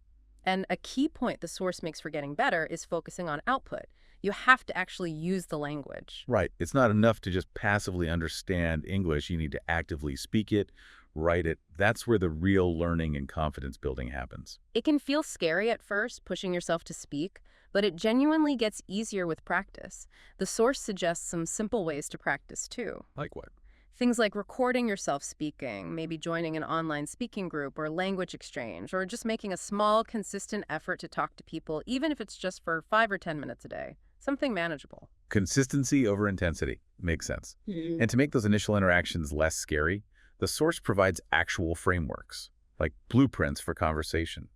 And a key point the source makes for getting better is focusing on output. You have to actually use the language.
Right. It's not enough to just passively understand English. You need to actively speak it, write it. That's where the real learning and confidence building happens.
It can feel scary at first, pushing yourself to speak, but it genuinely gets easier with practice. The source suggests some simple ways to practice, too.
Like what?
Things like recording yourself speaking, maybe joining an online speaking group or language exchange, or just making a small, consistent effort to talk to people, even if it's just for 5 or 10 minutes a day. Something manageable.
Consistency over intensity. Makes sense. And to make those initial interactions less scary, The source provides actual frameworks, like blueprints for conversation.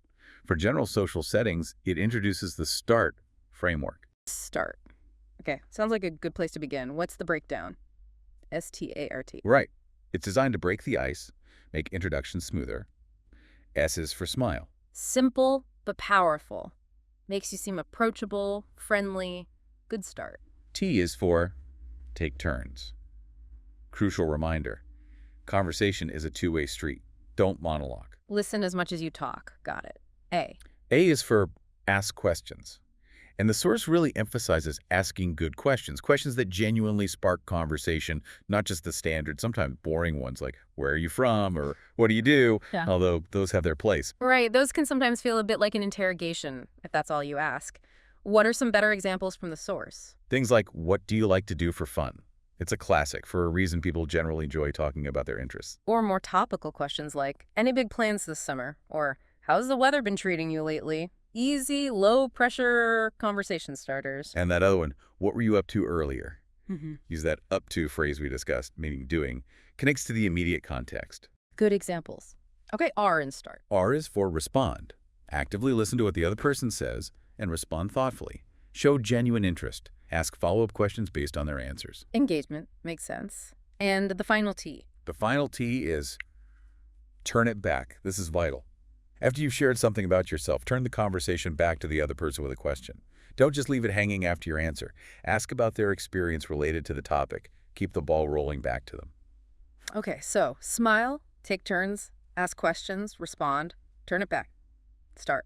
For general social settings, it introduces the START framework.
Start. Okay, sounds like a good place to begin. What's the breakdown? START.
Right. It's designed to break the ice, make introductions smoother. S is for smile.
Simple but powerful. Makes you seem approachable, friendly. Good start.
T is for take turns. Crucial reminder. Conversation is a two-way street. Don't monologue.
Listen as much as you talk. Got it. A.
A is for ask questions. And the source really emphasizes asking good questions, questions that genuinely spark conversation, not just the standard, sometimes boring ones like, where are you from, or what do you do,
Yeah.
although those have their place.
Right, those can sometimes feel a bit like an interrogation, if that's all you ask. What are some better examples from the source?
Things like, what do you like to do for fun? It's a classic for a reason people generally enjoy talking about their interests.
Or more topical questions like, any big plans this summer? Or, how's the weather been treating you lately? Easy, low-pressure conversation starters.
And that other one, what were you up to earlier?
Mm-hmm.
Use that up to phrase we discussed, meaning doing, connects to the immediate context.
Good examples. Okay, R in start.
R is for respond. Actively listen to what the other person says and respond thoughtfully. Show genuine interest. Ask follow-up questions based on their answers.
Engagement. Makes sense. And the final T.
The final T is turn it back. This is vital. After you've shared something about yourself, turn the conversation back to the other person with a question. Don't just leave it hanging after your answer. Ask about their experience related to the topic. Keep the ball rolling back to them.
Okay, so smile, take turns, ask questions, respond, turn it back, start.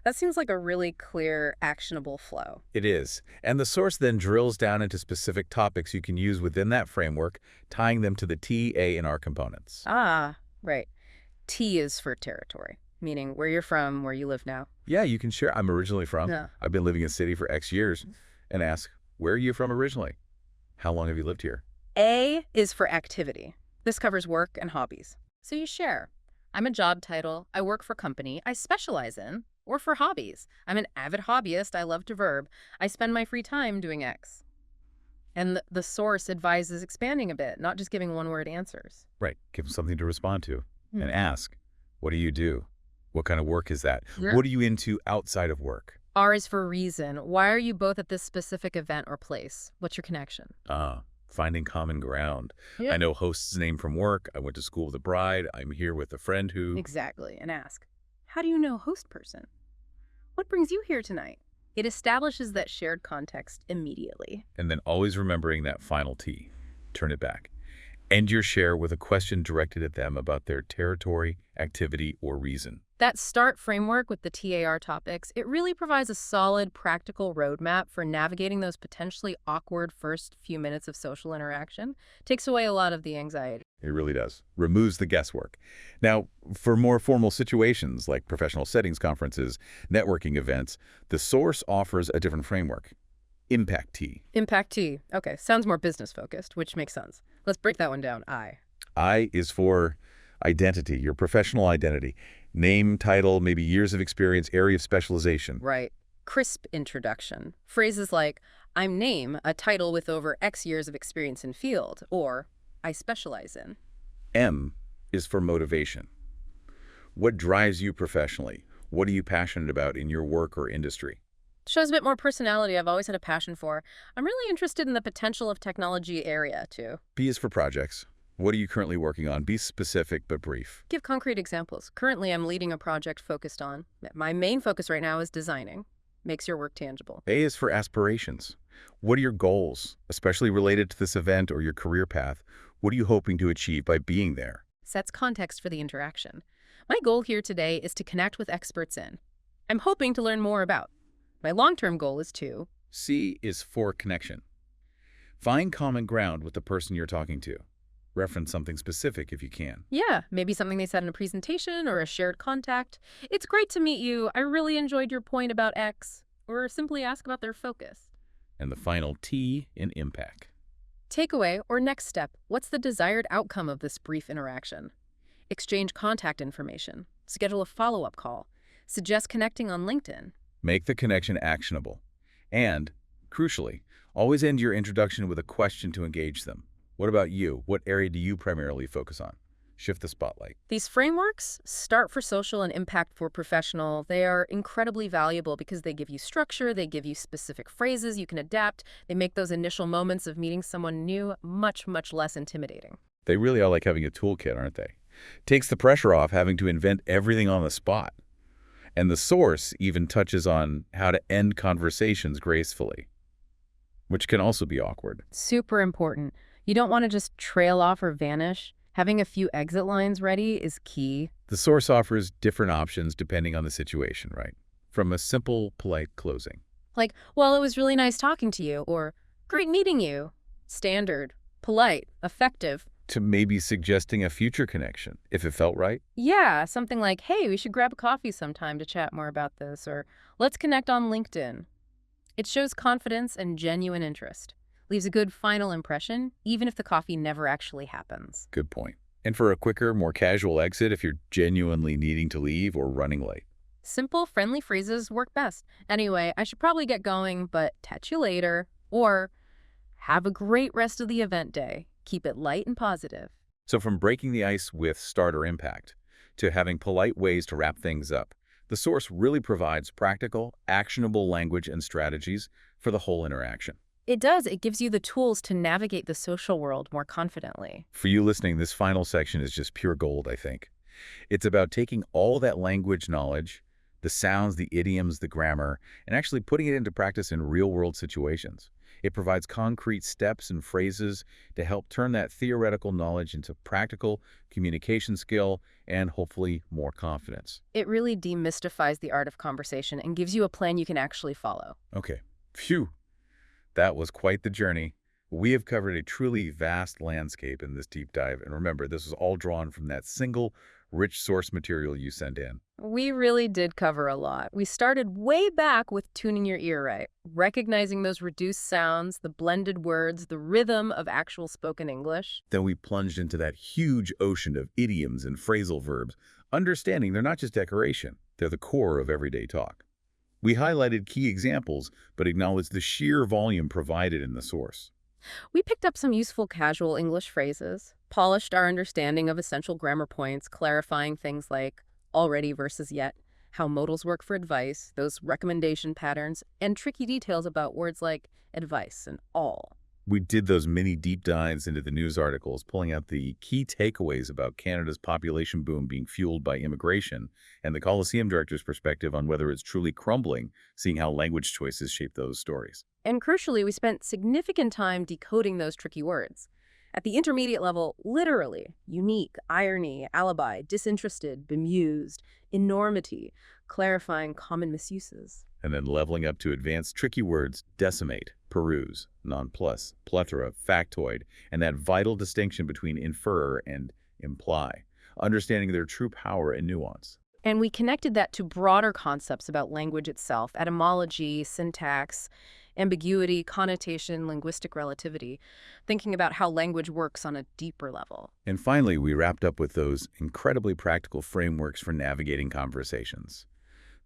That seems like a really clear, actionable flow.
It is. And the source then drills down into specific topics you can use within that framework, tying them to the T, A, and R components.
Ah, right. T is for territory, meaning where you're from, where you live now.
Yeah, you can share. I'm originally from.
Yeah.
I've been living in the city for X years. And ask, where are you from originally? How long have you lived here?
A is for activity. This covers work and hobbies. So you share. I'm a job title. I work for company I specialize in. Or for hobbies. I'm an avid hobbyist. I love to verb. I spend my free time doing X. And the source advises expanding a bit, not just giving one-word answers.
Right. Give them something to respond to.
Hmm.
And ask, what do you do? What kind of work is that?
Yeah.
What are you into outside of work?
R is for reason. Why are you both at this specific event or place? What's your connection?
Finding common ground.
Yeah.
I know host's name from work. I went to school with a bride. I'm here with a friend who...
Exactly. And ask, how do you know host person? What brings you here tonight? It establishes that shared context immediately.
And then always remembering that final T. Turn it back. End your share with a question directed at them about their territory, activity, or reason.
That START framework with the TAR topics, it really provides a solid, practical roadmap for navigating those potentially awkward first few minutes of social interaction. Takes away a lot of the anxiety.
It really does. Removes the guesswork. Now, for more formal situations like professional settings, conferences, networking events, the source offers a different framework. Impact T.
Impact T. Okay, sounds more business-focused, which makes sense. Let's break that one down. I.
I is for identity, your professional identity. Name, title, maybe years of experience, area of specialization.
Right. Crisp introduction. Phrases like, I'm name, a title with over X years of experience in field, or I specialize in.
M is for motivation. What drives you professionally? What are you passionate about in your work or industry?
Shows a bit more personality I've always had a passion for. I'm really interested in the potential of technology area, too.
P is for projects. What are you currently working on? Be specific but brief.
Give concrete examples. Currently, I'm leading a project focused on. My main focus right now is designing. Makes your work tangible.
A is for aspirations. What are your goals, especially related to this event or your career path? What are you hoping to achieve by being there?
Sets context for the interaction. My goal here today is to connect with experts in. I'm hoping to learn more about. My long-term goal is to.
C is for connection. Find common ground with the person you're talking to. Reference something specific if you can.
Yeah, maybe something they said in a presentation or a shared contact. It's great to meet you. I really enjoyed your point about X. Or simply ask about their focus.
And the final T in impact.
Takeaway or next step. What's the desired outcome of this brief interaction? Exchange contact information. Schedule a follow-up call. Suggest connecting on LinkedIn.
Make the connection actionable. And, crucially, always end your introduction with a question to engage them. What about you? What area do you primarily focus on? shift the spotlight.
These frameworks, start for social and impact for professional, they are incredibly valuable because they give you structure, they give you specific phrases you can adapt, they make those initial moments of meeting someone new much, much less intimidating.
They really are like having a toolkit, aren't they? Takes the pressure off having to invent everything on the spot. And the source even touches on how to end conversations gracefully, which can also be awkward.
Super important. You don't want to just trail off or vanish. Having a few exit lines ready is key.
The source offers different options depending on the situation, right? From a simple, polite closing.
Like, well, it was really nice talking to you, or great meeting you. Standard, polite, effective.
To maybe suggesting a future connection, if it felt right.
Yeah, something like, hey, we should grab a coffee sometime to chat more about this, or let's connect on LinkedIn. It shows confidence and genuine interest. Leaves a good final impression, even if the coffee never actually happens.
Good point. And for a quicker, more casual exit if you're genuinely needing to leave or running late.
Simple, friendly phrases work best. Anyway, I should probably get going, but catch you later. Or have a great rest of the event day. Keep it light and positive.
So from breaking the ice with start or impact to having polite ways to wrap things up, the source really provides practical, actionable language and strategies for the whole interaction.
It does. It gives you the tools to navigate the social world more confidently.
For you listening, this final section is just pure gold, I think. It's about taking all that language knowledge, the sounds, the idioms, the grammar, and actually putting it into practice in real-world situations. It provides concrete steps and phrases to help turn that theoretical knowledge into practical communication skill and hopefully more confidence.
It really demystifies the art of conversation and gives you a plan you can actually follow.
Okay. Phew. That was quite the journey. We have covered a truly vast landscape in this deep dive. And remember, this was all drawn from that single rich source material you sent in.
We really did cover a lot. We started way back with tuning your ear right, recognizing those reduced sounds, the blended words, the rhythm of actual spoken English.
Then we plunged into that huge ocean of idioms and phrasal verbs, understanding they're not just decoration, they're the core of everyday talk. We highlighted key examples, but acknowledged the sheer volume provided in the source.
We picked up some useful casual English phrases, polished our understanding of essential grammar points, clarifying things like already versus yet, how modals work for advice, those recommendation patterns, and tricky details about words like advice and all.
We did those mini deep dives into the news articles, pulling out the key takeaways about Canada's population boom being fueled by immigration and the Coliseum director's perspective on whether it's truly crumbling, seeing how language choices shape those stories.
And crucially, we spent significant time decoding those tricky words. At the intermediate level, literally, unique, irony, alibi, disinterested, bemused, enormity, clarifying common misuses.
And then leveling up to advanced tricky words, decimate, peruse, nonplus, plethora, factoid, and that vital distinction between infer and imply, understanding their true power and nuance.
And we connected that to broader concepts about language itself, etymology, syntax, ambiguity, connotation, linguistic relativity, thinking about how language works on a deeper level.
And finally, we wrapped up with those incredibly practical frameworks for navigating conversations.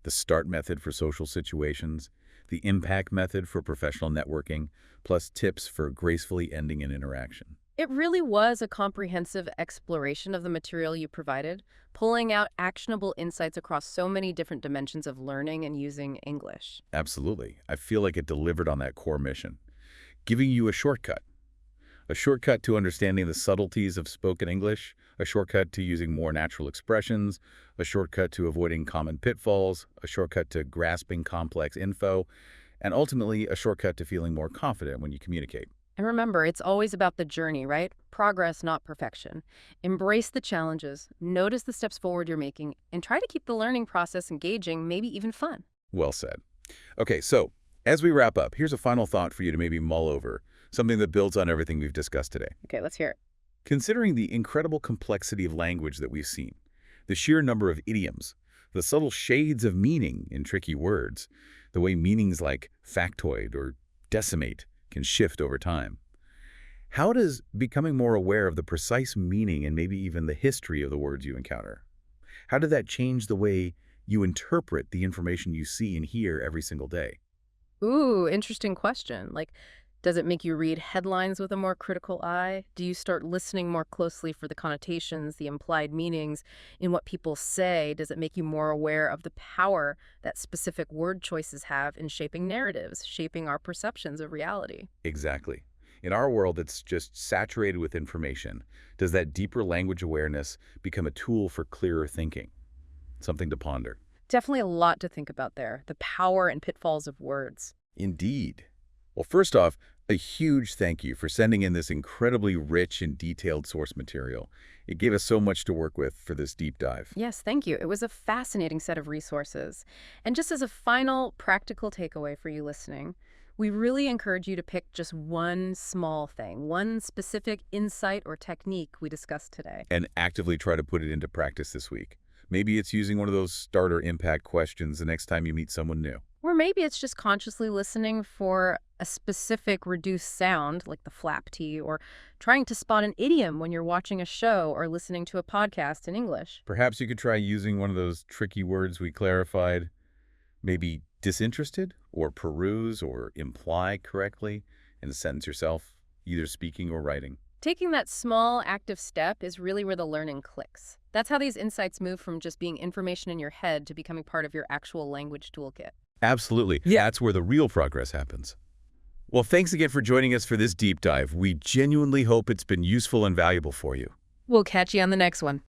The START method for social situations, the impact method for professional networking, plus tips for gracefully ending an interaction.
It really was a comprehensive exploration of the material you provided, pulling out actionable insights across so many different dimensions of learning and using English.
Absolutely. I feel like it delivered on that core mission, giving you a shortcut to understanding the subtleties of spoken English, a shortcut to using more natural expressions, a shortcut to avoiding common pitfalls, a shortcut to grasping complex info, and ultimately a shortcut to feeling more confident when you communicate.
And remember, it's always about the journey, right? Progress, not perfection. Embrace the challenges, notice the steps forward you're making, and try to keep the learning process engaging, maybe even fun.
Well said. Okay, so as we wrap up, here's a final thought for you to maybe mull over, something that builds on everything we've discussed today.
Okay, let's hear it.
Considering the incredible complexity of language that we've seen, the sheer number of idioms, the subtle shades of meaning in tricky words, the way meanings like factoid or decimate can shift over time. How does becoming more aware of the precise meaning and maybe even the history of the words you encounter, how did that change the way you interpret the information you see and hear every single day?
Ooh, interesting question. Does it make you read headlines with a more critical eye? Do you start listening more closely for the connotations, the implied meanings in what people say? Does it make you more aware of the power that specific word choices have in shaping narratives, shaping our perceptions of reality?
Exactly. In our world that's just saturated with information, does that deeper language awareness become a tool for clearer thinking? Something to ponder.
Definitely a lot to think about there, the power and pitfalls of words.
Indeed. Well, first off, a huge thank you for sending in this incredibly rich and detailed source material. It gave us so much to work with for this deep dive.
Yes, thank you. It was a fascinating set of resources. And just as a final practical takeaway for you listening, we really encourage you to pick just one small thing, one specific insight or technique we discussed today.
And actively try to put it into practice this week. Maybe it's using one of those starter impact questions the next time you meet someone new.
Or maybe it's just consciously listening for a specific reduced sound, like the flap T, or trying to spot an idiom when you're watching a show or listening to a podcast in English.
Perhaps you could try using one of those tricky words we clarified. Maybe disinterested, or peruse, or imply correctly in the sentence yourself, either speaking or writing.
Taking that small active step is really where the learning clicks. That's how these insights move from just being information in your head to becoming part of your actual language toolkit.
Absolutely. Yeah, that's where the real progress happens. Well, thanks again for joining us for this deep dive. We genuinely hope it's been useful and valuable for you.
We'll catch you on the next one.